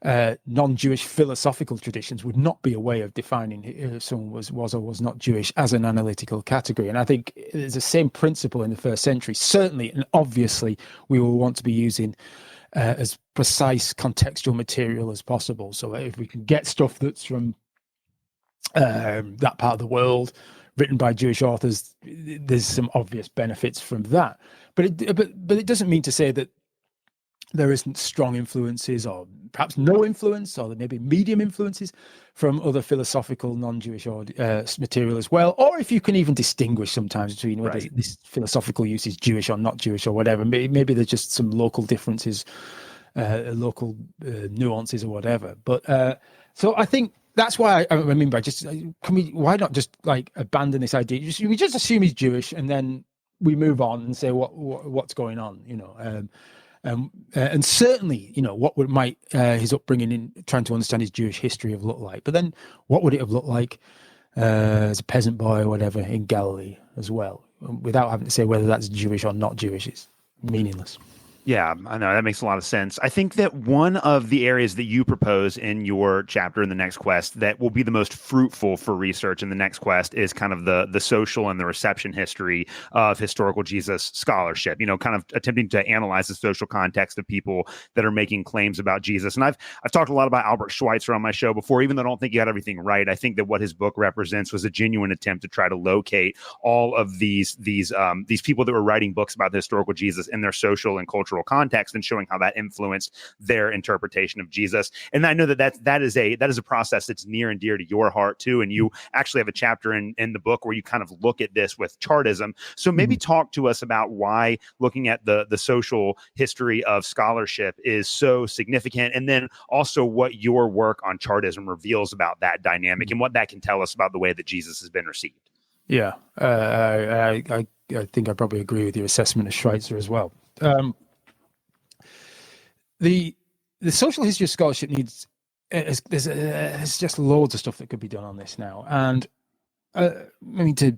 [SPEAKER 2] non-Jewish philosophical traditions would not be a way of defining if someone was or was not Jewish as an analytical category. And I think there's the same principle in the first century. Certainly, and obviously, we will want to be using as precise contextual material as possible. So if we can get stuff that's from that part of the world, written by Jewish authors, there's some obvious benefits from that. But it doesn't mean to say that there isn't strong influences, or perhaps no influence, or there may be medium influences from other philosophical non-Jewish material as well. Or if you can even distinguish sometimes between whether this philosophical use is Jewish or not Jewish or whatever. Maybe there's just some local differences, local nuances or whatever. But so I think that's why I mean by just why not just like abandon this idea? We just assume he's Jewish and then we move on and say what's going on, you know. And certainly, you know, what might his upbringing in trying to understand his Jewish history have looked like? But then, what would it have looked like as a peasant boy or whatever in Galilee as well, without having to say whether that's Jewish or not Jewish? It's meaningless.
[SPEAKER 1] Yeah, I know that makes a lot of sense. I think that one of the areas that you propose in your chapter in the next quest that will be the most fruitful for research in the next quest is kind of the social and the reception history of historical Jesus scholarship, you know, kind of attempting to analyze the social context of people that are making claims about Jesus. And I've talked a lot about Albert Schweitzer on my show before, even though I don't think he got everything right. I think that what his book represents was a genuine attempt to try to locate all of these people that were writing books about the historical Jesus in their social and cultural context and showing how that influenced their interpretation of Jesus. And I know that is a process that's near and dear to your heart too. And you actually have a chapter in the book where you kind of look at this with Chartism. So maybe talk to us about why looking at the social history of scholarship is so significant, and then also what your work on Chartism reveals about that dynamic and what that can tell us about the way that Jesus has been received.
[SPEAKER 2] Yeah, I think I probably agree with your assessment of Schweitzer as well. The social history of scholarship needs there's just loads of stuff that could be done on this now, and I mean, to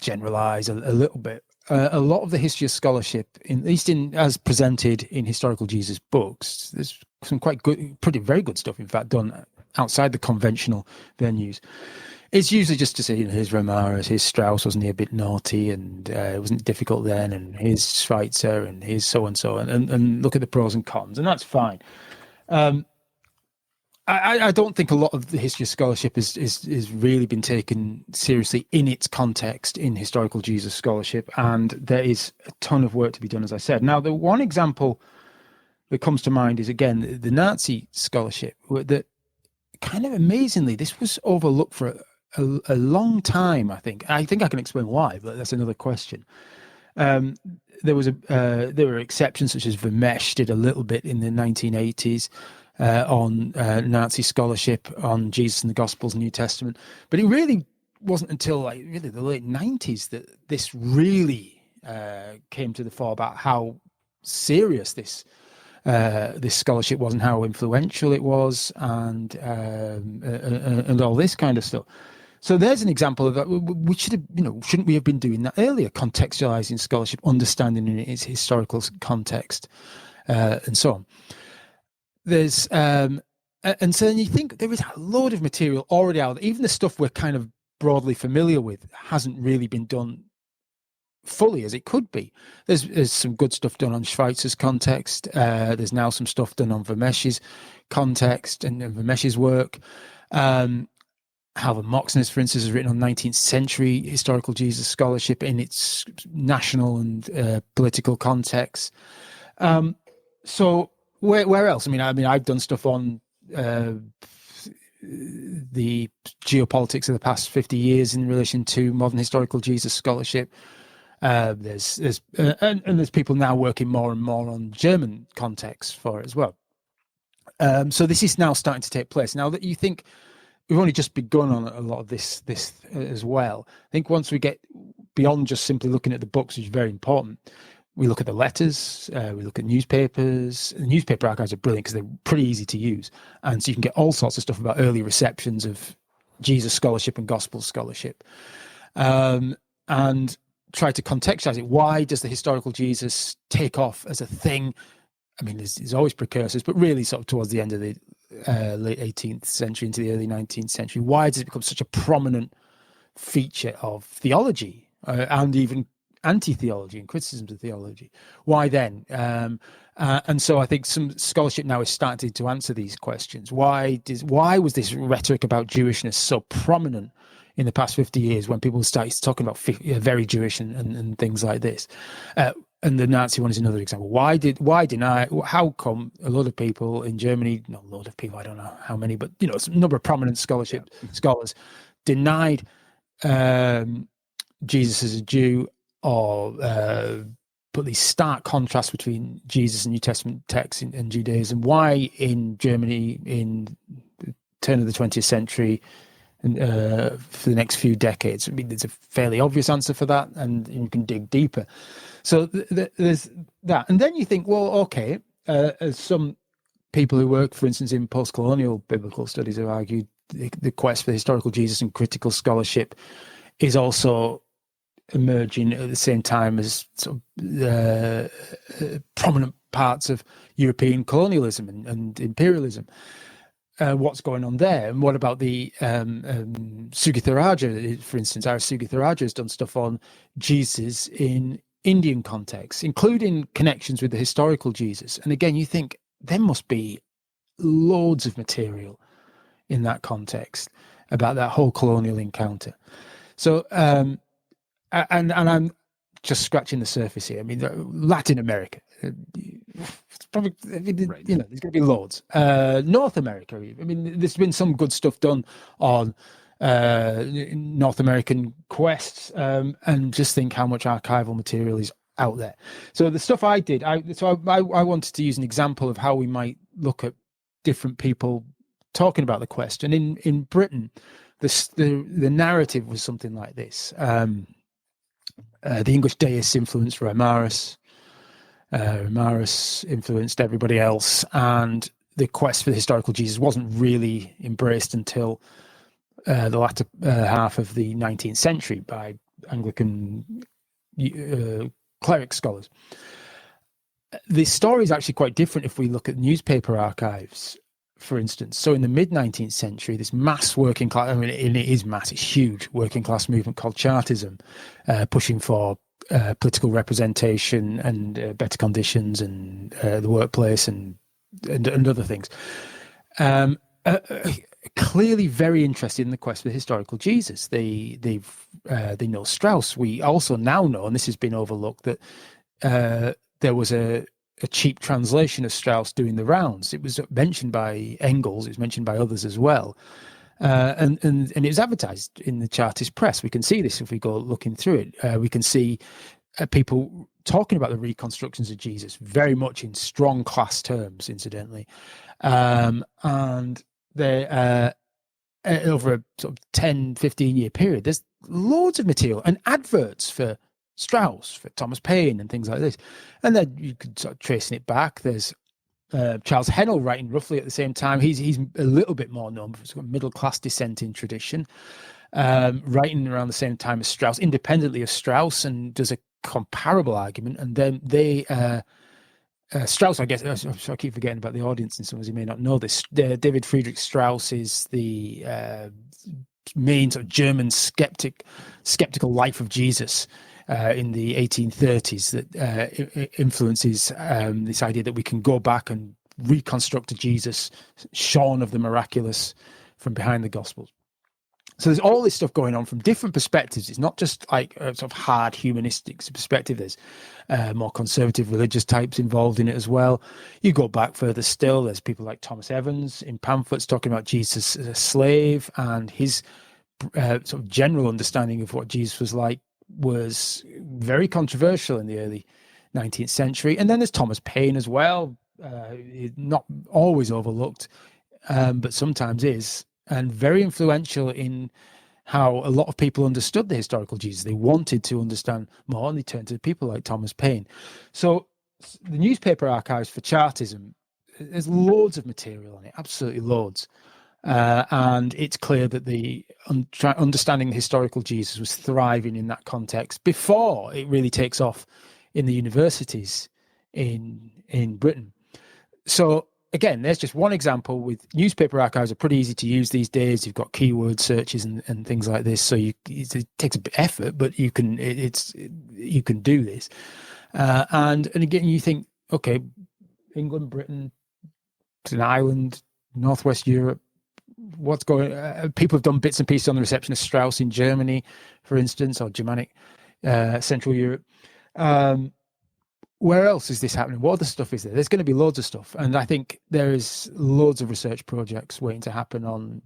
[SPEAKER 2] generalize a little bit, a lot of the history of scholarship, at least as presented in historical Jesus books, there's some quite good, very good stuff, in fact, done outside the conventional venues. It's usually just to say, you know, here's Romaris, here's Strauss, wasn't he a bit naughty, and it wasn't difficult then, and here's Schweitzer, and here's so-and-so, and look at the pros and cons, and that's fine. I don't think a lot of the history of scholarship is really been taken seriously in its context in historical Jesus scholarship, and there is a ton of work to be done, as I said. Now, the one example that comes to mind is, again, the Nazi scholarship, that kind of amazingly, this was overlooked for a long time. I think I can explain why, but that's another question. There were exceptions, such as Vermesch did a little bit in the 1980s on Nazi scholarship on Jesus and the Gospels, New Testament, but it really wasn't until really the late 90s that this really came to the fore about how serious this scholarship was and how influential it was, and all this kind of stuff. So there's an example of that. We should have, shouldn't we have been doing that earlier? Contextualizing scholarship, understanding in its historical context, and so on. There's and so then you think there is a load of material already out there. Even the stuff we're kind of broadly familiar with hasn't really been done fully as it could be. There's some good stuff done on Schweitzer's context. There's now some stuff done on Vermesch's context and Vermesch's work. Halvard Moxnes, for instance, has written on 19th century historical Jesus scholarship in its national and political context. So where else? I mean, I've done stuff on the geopolitics of the past 50 years in relation to modern historical Jesus scholarship. There's people now working more and more on German context for it as well. So this is now starting to take place. Now that you think we've only just begun on a lot of this as well. I think once we get beyond just simply looking at the books, which is very important, we look at the letters, we look at newspapers. The newspaper archives are brilliant because they're pretty easy to use. And so you can get all sorts of stuff about early receptions of Jesus scholarship and gospel scholarship. And try to contextualize it. Why does the historical Jesus take off as a thing? I mean, there's always precursors, but really sort of towards the end of the late 18th century into the early 19th century. Why does it become such a prominent feature of theology and even anti-theology and criticisms of theology? Why then? And so I think some scholarship now is starting to answer these questions. Why was this rhetoric about Jewishness so prominent in the past 50 years when people started talking about very Jewish and things like this? and the Nazi one is another example. How come a lot of people in Germany, not a lot of people, I don't know how many, but a number of prominent scholars denied Jesus as a Jew, or put these stark contrasts between Jesus and New Testament texts in Judaism? Why in Germany in the turn of the 20th century and for the next few decades? I mean, there's a fairly obvious answer for that, and you can dig deeper. So there's that. And then you think, well, okay, as some people who work, for instance, in post-colonial biblical studies have argued, the quest for historical Jesus and critical scholarship is also emerging at the same time as sort of prominent parts of European colonialism and imperialism. What's going on there? And what about the Sugitha Raja, for instance? Our Sugitha Raja has done stuff on Jesus in Indian contexts, including connections with the historical Jesus. And again, you think there must be loads of material in that context about that whole colonial encounter. So, and I'm just scratching the surface here. I mean, Latin America, it's probably,
[SPEAKER 1] Right.
[SPEAKER 2] there's going to be loads. North America, I mean, there's been some good stuff done on North American quests, and just think how much archival material is out there. So the stuff I did, I wanted to use an example of how we might look at different people talking about the quest. And in Britain, the narrative was something like this. The English deists influenced Reimarus. Reimarus influenced everybody else, and the quest for the historical Jesus wasn't really embraced until the latter half of the 19th century by Anglican cleric scholars. The story is actually quite different if we look at newspaper archives, for instance. So in the mid-19th century, this mass working class, I mean, it is mass, it's huge, working class movement called Chartism, pushing for political representation and better conditions and the workplace and other things. Clearly very interested in the quest for the historical Jesus. They know Strauss. We also now know, and this has been overlooked, that there was a cheap translation of Strauss doing the rounds. It was mentioned by Engels. It was mentioned by others as well. And it was advertised in the Chartist press. We can see this if we go looking through it. We can see people talking about the reconstructions of Jesus very much in strong class terms, incidentally. And they over a sort of 10, 15-year period, there's loads of material and adverts for Strauss, for Thomas Paine and things like this. And then you could sort of tracing it back. There's Charles Hennell writing roughly at the same time. He's a little bit more known for sort of middle-class dissenting tradition, writing around the same time as Strauss, independently of Strauss, and does a comparable argument. And then Strauss, I guess, I keep forgetting about the audience, and some of you may not know this. David Friedrich Strauss is the main sort of German skeptical life of Jesus in the 1830s that influences this idea that we can go back and reconstruct a Jesus shorn of the miraculous from behind the Gospels. So there's all this stuff going on from different perspectives. It's not just like a sort of hard humanistic perspective. There's more conservative religious types involved in it as well. You go back further still, there's people like Thomas Evans in pamphlets talking about Jesus as a slave, and his sort of general understanding of what Jesus was like was very controversial in the early 19th century. And then there's Thomas Paine as well, not always overlooked, but sometimes is, and very influential in how a lot of people understood the historical Jesus. They wanted to understand more, and they turned to people like Thomas Paine. So the newspaper archives for Chartism, there's loads of material on it, absolutely loads. And it's clear that the understanding the historical Jesus was thriving in that context before it really takes off in the universities in Britain. So again, there's just one example. With newspaper archives are pretty easy to use these days. You've got keyword searches and things like this. So it takes a bit of effort, but you can do this. And again, you think, okay, England, Britain, it's an island, Northwest Europe. What's going? People have done bits and pieces on the reception of Strauss in Germany, for instance, or Germanic, Central Europe. where else is this happening? What other stuff is there? There's going to be loads of stuff, and I think there is loads of research projects waiting to happen on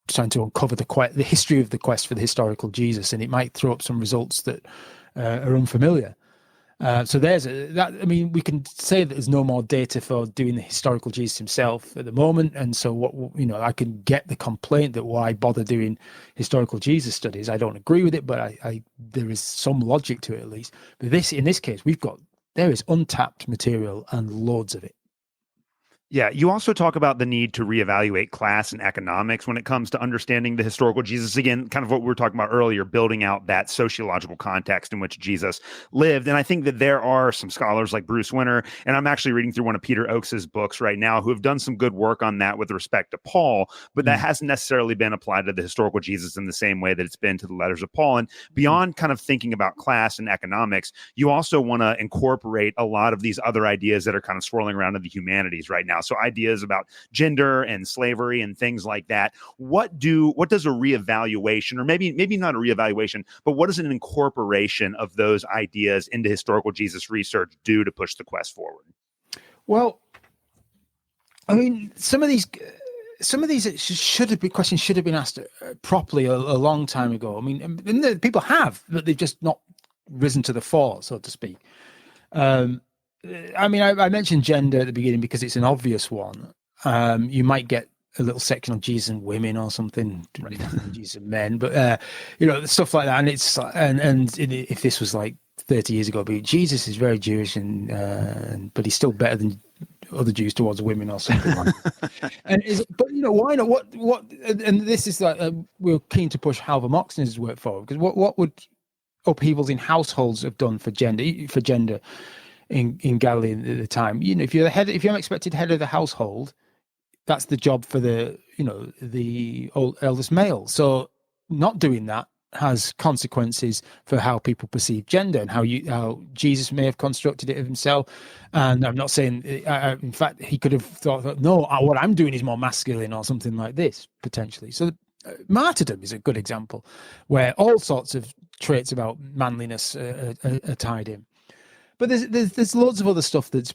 [SPEAKER 2] trying to uncover the history of the quest for the historical Jesus, and it might throw up some results that are unfamiliar. So there's that. I mean, we can say that there's no more data for doing the historical Jesus himself at the moment, and so I can get the complaint that why bother doing historical Jesus studies. I don't agree with it, but there is some logic to it at least. But in this case, there is untapped material and loads of it.
[SPEAKER 1] Yeah, you also talk about the need to reevaluate class and economics when it comes to understanding the historical Jesus. Again, kind of what we were talking about earlier, building out that sociological context in which Jesus lived. And I think that there are some scholars like Bruce Winter, and I'm actually reading through one of Peter Oakes's books right now, who have done some good work on that with respect to Paul, but that hasn't necessarily been applied to the historical Jesus in the same way that it's been to the letters of Paul. And beyond kind of thinking about class and economics, you also want to incorporate a lot of these other ideas that are kind of swirling around in the humanities right now. So ideas about gender and slavery and things like that. What does a reevaluation, or maybe not a reevaluation, but what does an incorporation of those ideas into historical Jesus research do to push the quest forward?
[SPEAKER 2] Well, I mean, some of these questions should have been asked properly a long time ago. I mean, and people have, but they've just not risen to the fore, so to speak. I mean, I mentioned gender at the beginning because it's an obvious one. You might get a little section on Jesus and women or something, right. Jesus and men, but stuff like that. And it's and if this was like 30 years ago, but Jesus is very Jewish, but he's still better than other Jews towards women or something like that. But why not? What? And this is like we're keen to push Halvor Moxner's work forward, because what would upheavals in households have done for gender in Galilee at the time? If you're unexpected head of the household, that's the job for the eldest male. So not doing that has consequences for how people perceive gender and how Jesus may have constructed it of himself. And I'm not saying, in fact, he could have thought that, no, what I'm doing is more masculine or something like this, potentially. So martyrdom is a good example where all sorts of traits about manliness are tied in. But there's loads of other stuff that's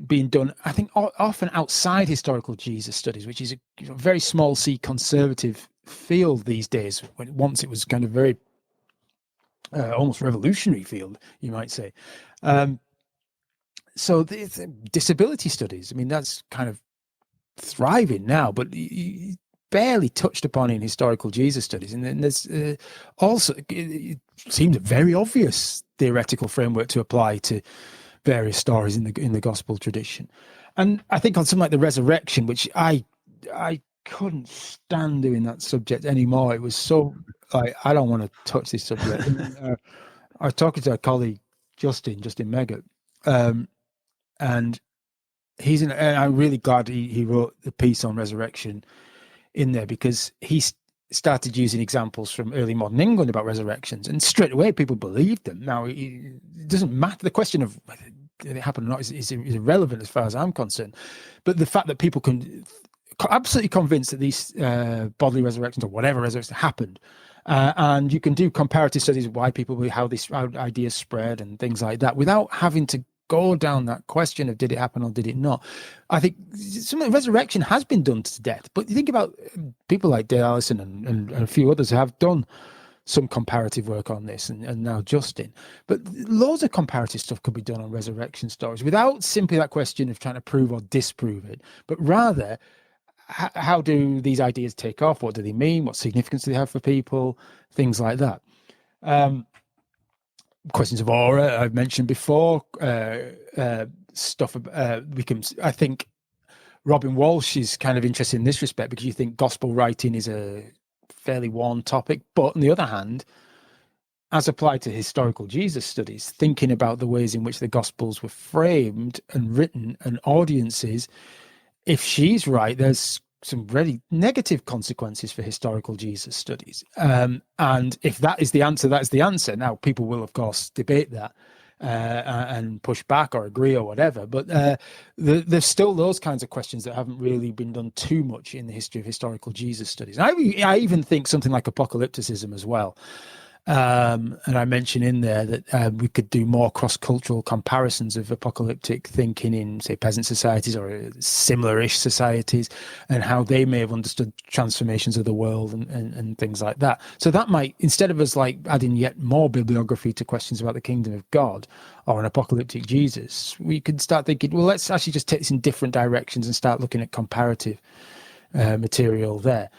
[SPEAKER 2] being done, I think, often outside historical Jesus studies, which is a very small c conservative field these days. Once it was kind of very almost revolutionary field, you might say. So there's disability studies. I mean, that's kind of thriving now, but barely touched upon in historical Jesus studies. And then there's also, it seems a very obvious theoretical framework to apply to various stories in the gospel tradition. And I think on something like the resurrection, which I couldn't stand doing that subject anymore. It was so like, I don't want to touch this subject. I was talking to a colleague, Justin Megget, and and I'm really glad he wrote the piece on resurrection in there, because he started using examples from early modern England about resurrections, and straight away people believed them. Now it doesn't matter. The question of whether it happened or not is irrelevant as far as I'm concerned. But the fact that people can absolutely convinced that these bodily resurrections or whatever resurrection happened, and you can do comparative studies of why how ideas spread and things like that without having to go down that question of did it happen or did it not. I think some of the resurrection has been done to death, but you think about people like Dale Allison and a few others who have done some comparative work on this, and now Justin. But loads of comparative stuff could be done on resurrection stories without simply that question of trying to prove or disprove it, but rather how do these ideas take off? What do they mean? What significance do they have for people? Things like that. Questions of aura I've mentioned before. Stuff I think Robin Walsh is kind of interested in this respect, because you think gospel writing is a fairly worn topic, but on the other hand, as applied to historical Jesus studies, thinking about the ways in which the gospels were framed and written and audiences, if she's right, there's some really negative consequences for historical Jesus studies. And if that is the answer, that's the answer. Now, people will, of course, debate that and push back or agree or whatever. But there's still those kinds of questions that haven't really been done too much in the history of historical Jesus studies. And I even think something like apocalypticism as well. And I mentioned in there that we could do more cross-cultural comparisons of apocalyptic thinking in, say, peasant societies or similar-ish societies, and how they may have understood transformations of the world and things like that. So that might, instead of us like adding yet more bibliography to questions about the kingdom of God or an apocalyptic Jesus, we could start thinking, well, let's actually just take this in different directions and start looking at comparative material there.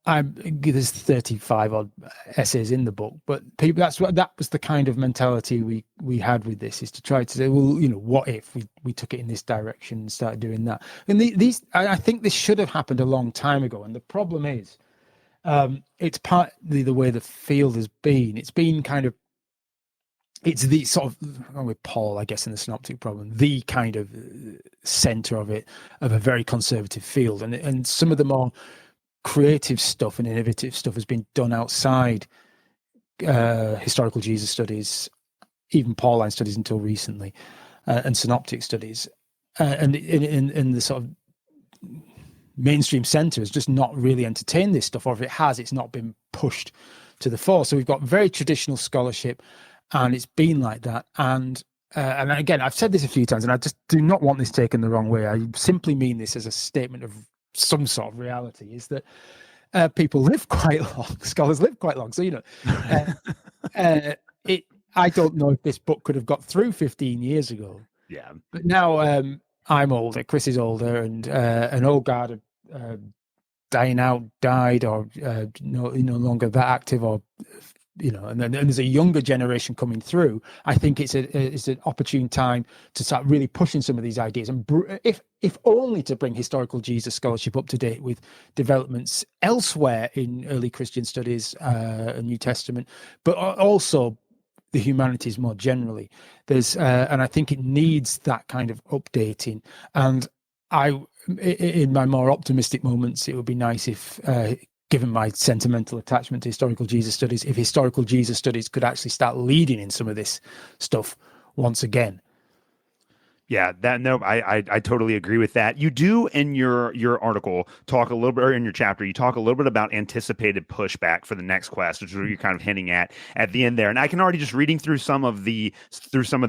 [SPEAKER 2] There's 35 odd essays in the book, but people, that was the kind of mentality we had with this, is to try to say, well, what if we took it in this direction and started doing that? And I think this should have happened a long time ago. And the problem is, it's partly the way the field has been. It's been it's the sort of, with Paul, I guess, in the synoptic problem, the kind of center of a very conservative field, and some of the more creative stuff and innovative stuff has been done outside historical Jesus studies, even Pauline studies until recently, and synoptic studies, and in the sort of mainstream centre has just not really entertained this stuff, or if it has, it's not been pushed to the fore. So we've got very traditional scholarship, and it's been like that. And again, I've said this a few times, and I just do not want this taken the wrong way. I simply mean this as a statement of some sort of reality, is that people live quite long, scholars live quite long. So, I don't know if this book could have got through 15 years ago.
[SPEAKER 1] Yeah.
[SPEAKER 2] But now I'm older, Chris is older, and Olgard dying out, died, or no longer that active, or and there's a younger generation coming through. I think it's an opportune time to start really pushing some of these ideas, and if only to bring historical Jesus scholarship up to date with developments elsewhere in early Christian studies and New Testament, but also the humanities more generally. And I think it needs that kind of updating. And in my more optimistic moments, it would be nice if, given my sentimental attachment to historical Jesus studies, if historical Jesus studies could actually start leading in some of this stuff once again.
[SPEAKER 1] Yeah, I totally agree with that. You do, in your article, talk a little bit, or in your chapter, you talk a little bit about anticipated pushback for the next quest, which is what you're kind of hinting at the end there. And I can already, just reading through some of the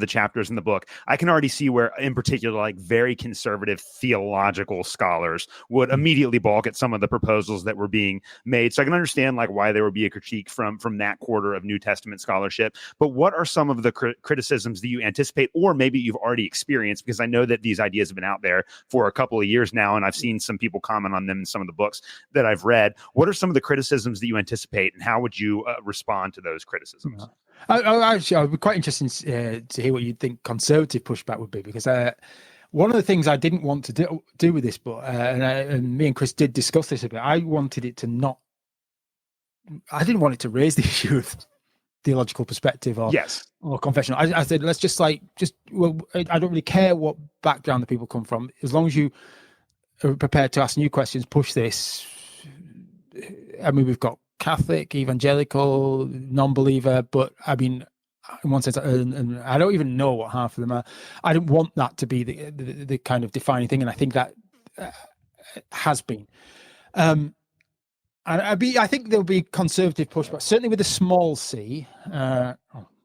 [SPEAKER 1] chapters in the book, I can already see where, in particular, like very conservative theological scholars would immediately balk at some of the proposals that were being made. So I can understand like why there would be a critique from that quarter of New Testament scholarship. But what are some of the criticisms that you anticipate, or maybe you've already experienced? Because I know that these ideas have been out there for a couple of years now, and I've seen some people comment on them in some of the books that I've read. What are some of the criticisms that you anticipate, and how would you respond to those criticisms?
[SPEAKER 2] I would be quite interested to hear what you think conservative pushback would be, because one of the things I didn't want to do with this book, and me and Chris did discuss this a bit, I didn't want it to raise the issue of theological perspective or confessional. I said, let's I don't really care what background the people come from, as long as you are prepared to ask new questions, push this. I mean, we've got Catholic, evangelical, non-believer, but I mean, in one sense, and I don't even know what half of them are. I don't want that to be the kind of defining thing, and I think that has been. And I think there'll be conservative pushback, certainly with a small c.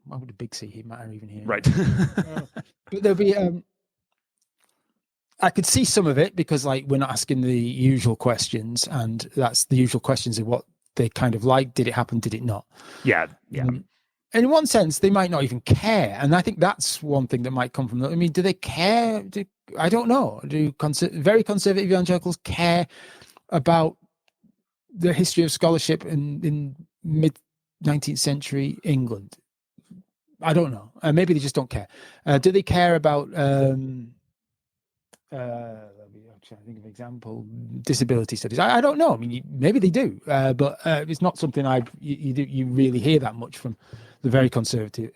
[SPEAKER 2] Why would a big C matter even here?
[SPEAKER 1] Right.
[SPEAKER 2] But there'll be. I could see some of it, because like we're not asking the usual questions, and that's the usual questions of what they kind of like. Did it happen? Did it not?
[SPEAKER 1] Yeah.
[SPEAKER 2] And in one sense, they might not even care, and I think that's one thing that might come from that. I mean, do they care? I don't know. Do very conservative evangelicals care about the history of scholarship in mid 19th century England? I don't know. Maybe they just don't care. Do they care about? I'm trying to think of an example. Disability studies. I don't know. I mean, maybe they do, but it's not something you really hear that much from the very conservative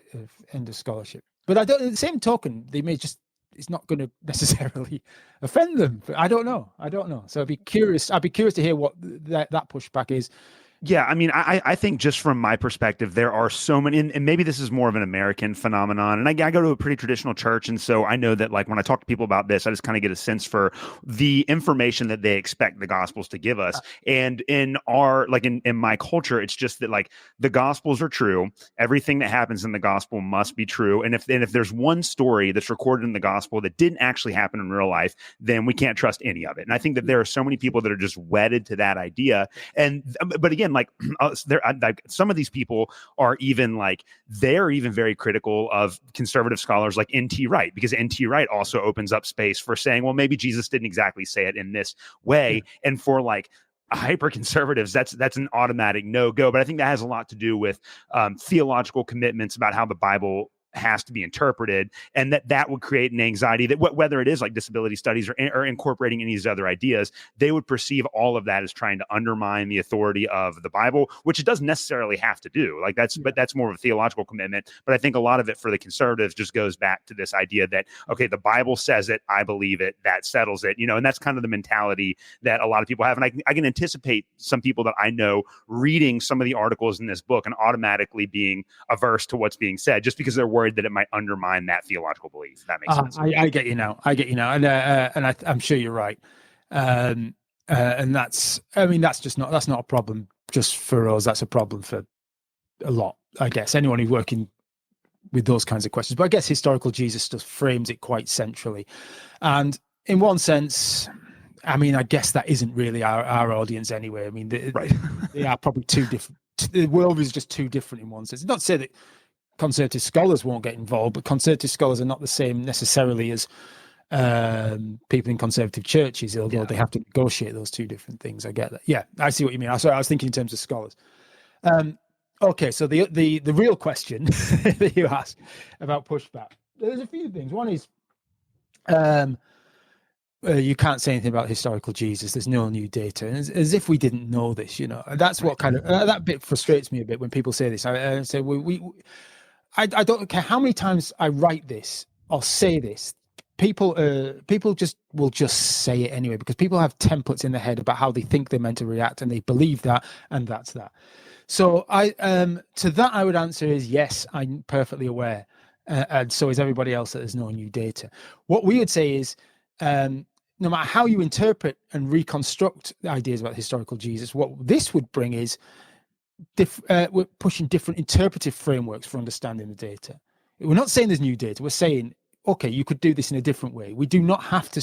[SPEAKER 2] end of scholarship. But at the same token, they may just. It's not going to necessarily offend them. But I don't know. So I'd be curious to hear what that pushback is.
[SPEAKER 1] Yeah, I mean, I think just from my perspective, there are so many, and maybe this is more of an American phenomenon. And I go to a pretty traditional church, and so I know that like when I talk to people about this, I just kind of get a sense for the information that they expect the Gospels to give us. And in our like in my culture, it's just that like the Gospels are true. Everything that happens in the Gospel must be true. And if there's one story that's recorded in the Gospel that didn't actually happen in real life, then we can't trust any of it. And I think that there are so many people that are just wedded to that idea. And but again, like some of these people are even like they're even very critical of conservative scholars like N.T. Wright, because N.T. Wright also opens up space for saying, well, maybe Jesus didn't exactly say it in this way. And for like hyper conservatives, that's an automatic no go. But I think that has a lot to do with theological commitments about how the Bible has to be interpreted, and that would create an anxiety that whether it is like disability studies or incorporating any of these other ideas, they would perceive all of that as trying to undermine the authority of the Bible, which it doesn't necessarily have to do. Like but that's more of a theological commitment. But I think a lot of it for the conservatives just goes back to this idea that, okay, the Bible says it, I believe it, that settles it, and that's kind of the mentality that a lot of people have. And I can anticipate some people that I know reading some of the articles in this book and automatically being averse to what's being said just because they're worried that it might undermine that theological belief. That makes sense.
[SPEAKER 2] I get you now. And I'm sure you're right. And that's not a problem just for us. That's a problem for a lot, I guess. Anyone who's working with those kinds of questions. But I guess historical Jesus stuff frames it quite centrally. And in one sense, I mean, I guess that isn't really our audience anyway. I mean, they are probably two different. The world is just too different in one sense. Not to say that conservative scholars won't get involved, but conservative scholars are not the same necessarily as people in conservative churches, although they have to negotiate those two different things. I get that. Yeah, I see what you mean. I was thinking in terms of scholars. Okay, so the real question that you asked about pushback, there's a few things. One is you can't say anything about historical Jesus. There's no new data, and as if we didn't know this. That's what kind of that bit frustrates me a bit when people say this. I say I don't care how many times I write this or say this. People just will just say it anyway, because people have templates in their head about how they think they're meant to react, and they believe that, and that's that. So to that I would answer is yes, I'm perfectly aware, and so is everybody else, that there's no new data. What we would say is, no matter how you interpret and reconstruct the ideas about historical Jesus, what this would bring is we're pushing different interpretive frameworks for understanding the data. We're not saying there's new data. We're saying, okay, you could do this in a different way. We do not have to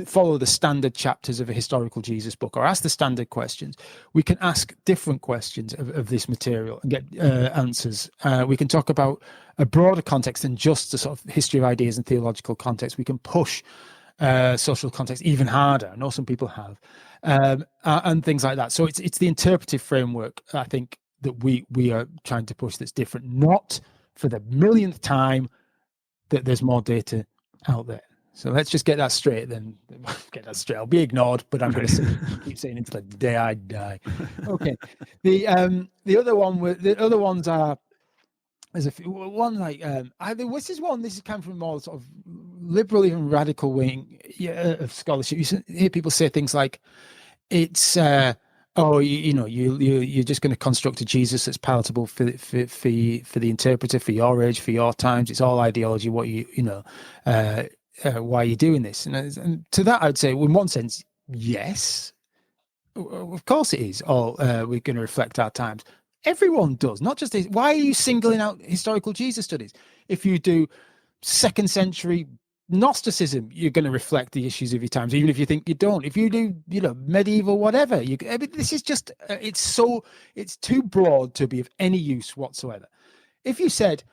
[SPEAKER 2] follow the standard chapters of a historical Jesus book or ask the standard questions. We can ask different questions of this material and get answers. We can talk about a broader context than just the sort of history of ideas and theological context. We can push social context even harder. I know some people have. And things like that. So it's the interpretive framework, I think, that we are trying to push that's different, not for the millionth time that there's more data out there. So let's just get that straight then. Get that straight. I'll be ignored, but I'm going to keep saying it until the day I die. Okay. The other ones are, there's a few, one like this is kind of from more sort of liberal, even radical wing of scholarship. You hear people say things like, it's you're just going to construct a Jesus that's palatable for the interpreter, for your age, for your times. It's all ideology. Why are you doing this? And to that, I'd say, well, in one sense, yes, of course it is. We're going to reflect our times. Everyone does, not just this. Why are you singling out historical Jesus studies? If you do 2nd century Gnosticism, you're going to reflect the issues of your times, even if you think you don't. If you do, medieval whatever, this is just it's too broad to be of any use whatsoever. If you said,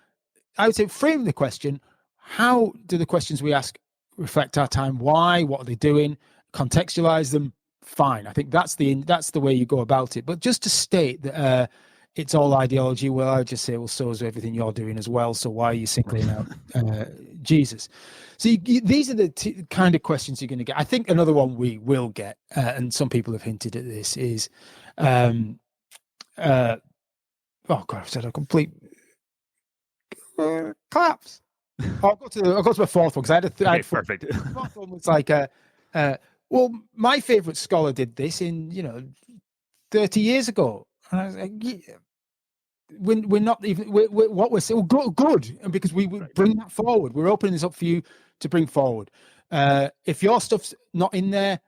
[SPEAKER 2] I would say, frame the question: how do the questions we ask reflect our time? Why? What are they doing? Contextualize them. Fine. I think that's the way you go about it. But just to state that it's all ideology, well, I would just say, well, so is everything you're doing as well. So why are you singling out Jesus? So these are the kind of questions you're going to get. I think another one we will get, and some people have hinted at this, is, oh God, I've said a complete collapse. I'll go to my fourth one, because I had
[SPEAKER 1] perfect.
[SPEAKER 2] The fourth one was like, well, my favorite scholar did this in, 30 years ago. And I was like, yeah, we're not even, what we're saying, good. And because we bring that forward, we're opening this up for you to bring forward. If your stuff's not in there,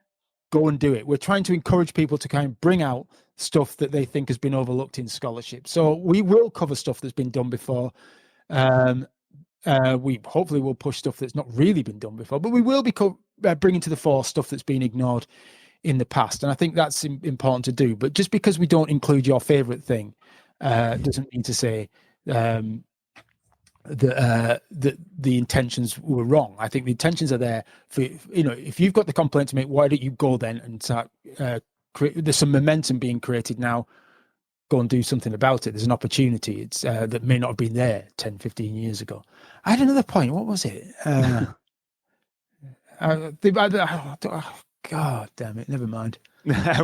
[SPEAKER 2] go and do it. We're trying to encourage people to kind of bring out stuff that they think has been overlooked in scholarship. So we will cover stuff that's been done before. We hopefully will push stuff that's not really been done before, but we will be bringing to the fore stuff that's been ignored in the past. And I think that's important to do. But just because we don't include your favorite thing doesn't mean to say that the intentions were wrong. I think the intentions are there for, if you've got the complaint to make, why don't you go then and start, there's some momentum being created now, go and do something about it. There's an opportunity that may not have been there 10, 15 years ago. I had another point. What was it? God damn it. Never mind.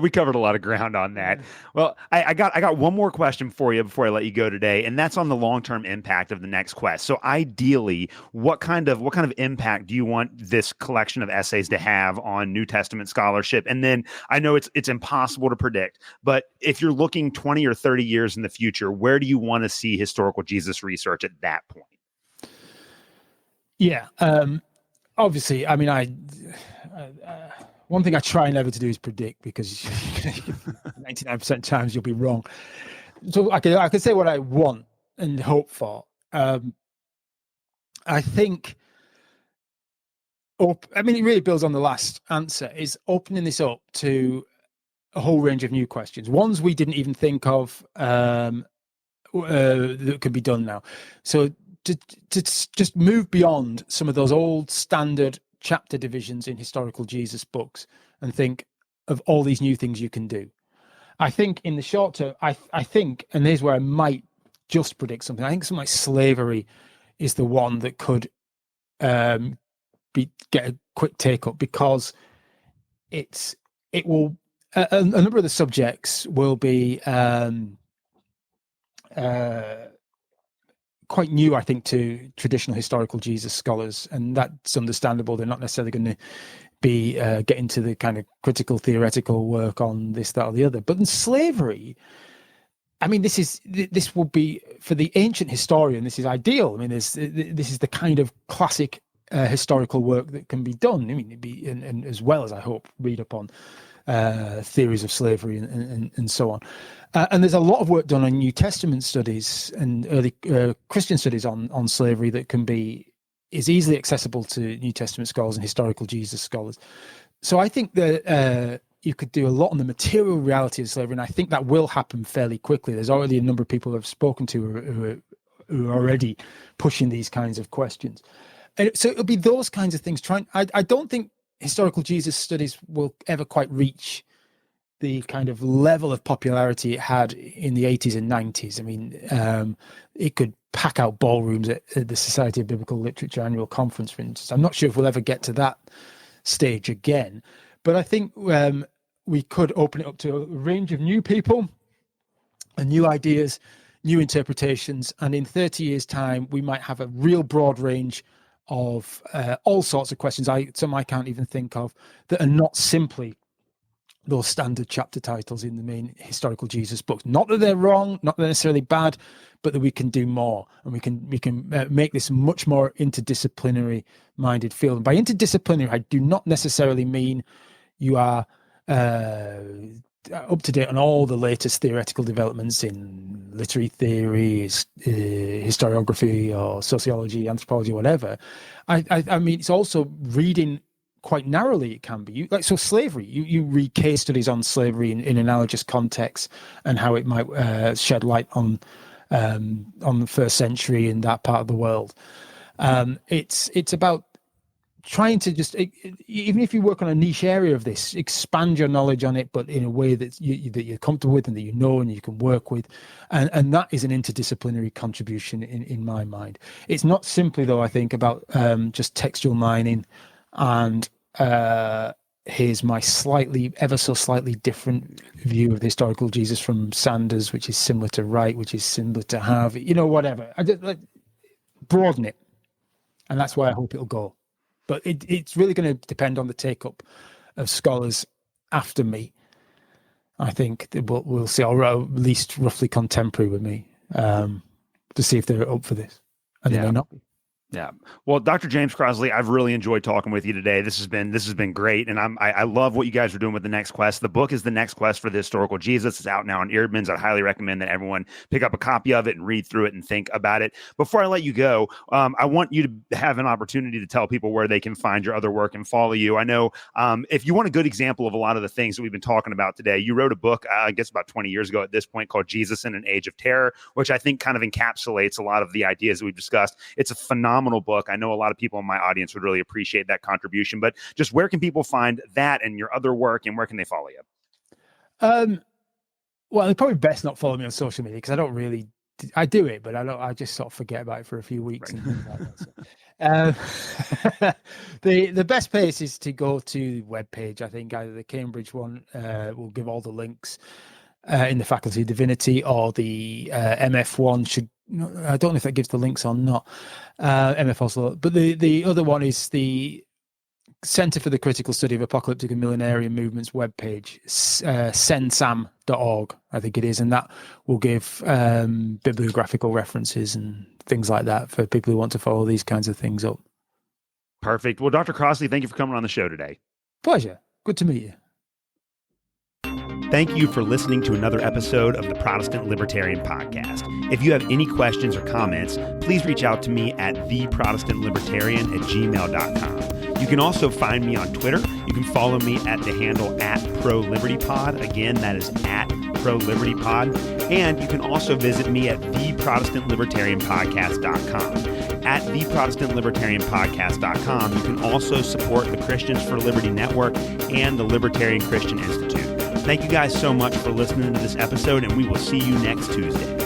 [SPEAKER 1] We covered a lot of ground on that. Well, I got one more question for you before I let you go today, and that's on the long-term impact of the next quest. So ideally, what kind of impact do you want this collection of essays to have on New Testament scholarship? And then I know it's impossible to predict, but if you're looking 20 or 30 years in the future, where do you want to see historical Jesus research at that point?
[SPEAKER 2] Yeah. Obviously, I mean, one thing I try never to do is predict, because 99% of times you'll be wrong. So I can say what I want and hope for. I think, it really builds on the last answer, is opening this up to a whole range of new questions, ones we didn't even think of that could be done now. So to just move beyond some of those old standard chapter divisions in historical Jesus books and think of all these new things you can do. I think in the short term, I think, and here's where I might just predict something, I think something like slavery is the one that could get a quick take up, because it will a number of the subjects will be quite new, I think, to traditional historical Jesus scholars, and that's understandable. They're not necessarily going to be get into the kind of critical theoretical work on this, that, or the other. But in slavery, I mean, this will be, for the ancient historian, this is ideal. I mean, this is the kind of classic historical work that can be done. I mean, it'd be, and as well as, I hope, read up on theories of slavery and so on. And there's a lot of work done on New Testament studies and early Christian studies on slavery that is easily accessible to New Testament scholars and historical Jesus scholars. So I think that you could do a lot on the material reality of slavery, and I think that will happen fairly quickly. There's already a number of people I've spoken to who are already pushing these kinds of questions. And so it'll be those kinds of things. I don't think historical Jesus studies will ever quite reach the kind of level of popularity it had in the 80s and 90s. I mean, it could pack out ballrooms at the Society of Biblical Literature annual conference, for instance. I'm not sure if we'll ever get to that stage again, but I think we could open it up to a range of new people and new ideas, new interpretations, and in 30 years' time, we might have a real broad range of all sorts of questions, some I can't even think of, that are not simply those standard chapter titles in the main historical Jesus books. Not that they're wrong, not that they're necessarily bad, but that we can do more, and we can make this much more interdisciplinary minded field. And by interdisciplinary, I do not necessarily mean you are up to date on all the latest theoretical developments in literary theory, historiography, or sociology, anthropology, whatever. I mean, it's also reading quite narrowly. It can be so slavery. You read case studies on slavery in analogous contexts and how it might shed light on the first century in that part of the world. It's about trying to just, even if you work on a niche area of this, expand your knowledge on it, but in a way that you're comfortable with and that you know and you can work with, and that is an interdisciplinary contribution in my mind. It's not simply, though, I think, about just textual mining and here's my ever so slightly different view of the historical Jesus from Sanders, which is similar to Wright, which is similar to Harvey, whatever. I just broaden it, and that's where I hope it'll go. But it's really going to depend on the take-up of scholars after me. I think we'll see, or at least roughly contemporary with me, to see if they're up for this, and they may not be.
[SPEAKER 1] Yeah. Well, Dr. James Crossley, I've really enjoyed talking with you today. This has been great. And I love what you guys are doing with The Next Quest. The book is The Next Quest for the Historical Jesus. It's out now on Eerdmans. I'd highly recommend that everyone pick up a copy of it and read through it and think about it. Before I let you go, I want you to have an opportunity to tell people where they can find your other work and follow you. I know if you want a good example of a lot of the things that we've been talking about today, you wrote a book, I guess about 20 years ago at this point, called Jesus in an Age of Terror, which I think kind of encapsulates a lot of the ideas that we've discussed. It's a phenomenal book. I know a lot of people in my audience would really appreciate that contribution, but just where can people find that and your other work, and where can they follow you?
[SPEAKER 2] Well, they're probably best not follow me on social media, because I don't really, I do it, but I just sort of forget about it for a few weeks. Right. And things like that. So, the best place is to go to the webpage. I think either the Cambridge one will give all the links in the Faculty of Divinity, or the MF one should. I don't know if that gives the links or not. MF Oslo, but the other one is the Center for the Critical Study of Apocalyptic and Millenarian Movements webpage, sensam.org, I think it is, and that will give bibliographical references and things like that for people who want to follow these kinds of things up.
[SPEAKER 1] Perfect. Well, Dr. Crossley, thank you for coming on the show today.
[SPEAKER 2] Pleasure. Good to meet you.
[SPEAKER 1] Thank you for listening to another episode of the Protestant Libertarian Podcast. If you have any questions or comments, please reach out to me at theprotestantlibertarian@gmail.com. You can also find me on Twitter. You can follow me at the handle @ProLibertyPod. Again, that is @ProLibertyPod. And you can also visit me at theprotestantlibertarianpodcast.com. At theprotestantlibertarianpodcast.com, you can also support the Christians for Liberty Network and the Libertarian Christian Institute. Thank you guys so much for listening to this episode, and we will see you next Tuesday.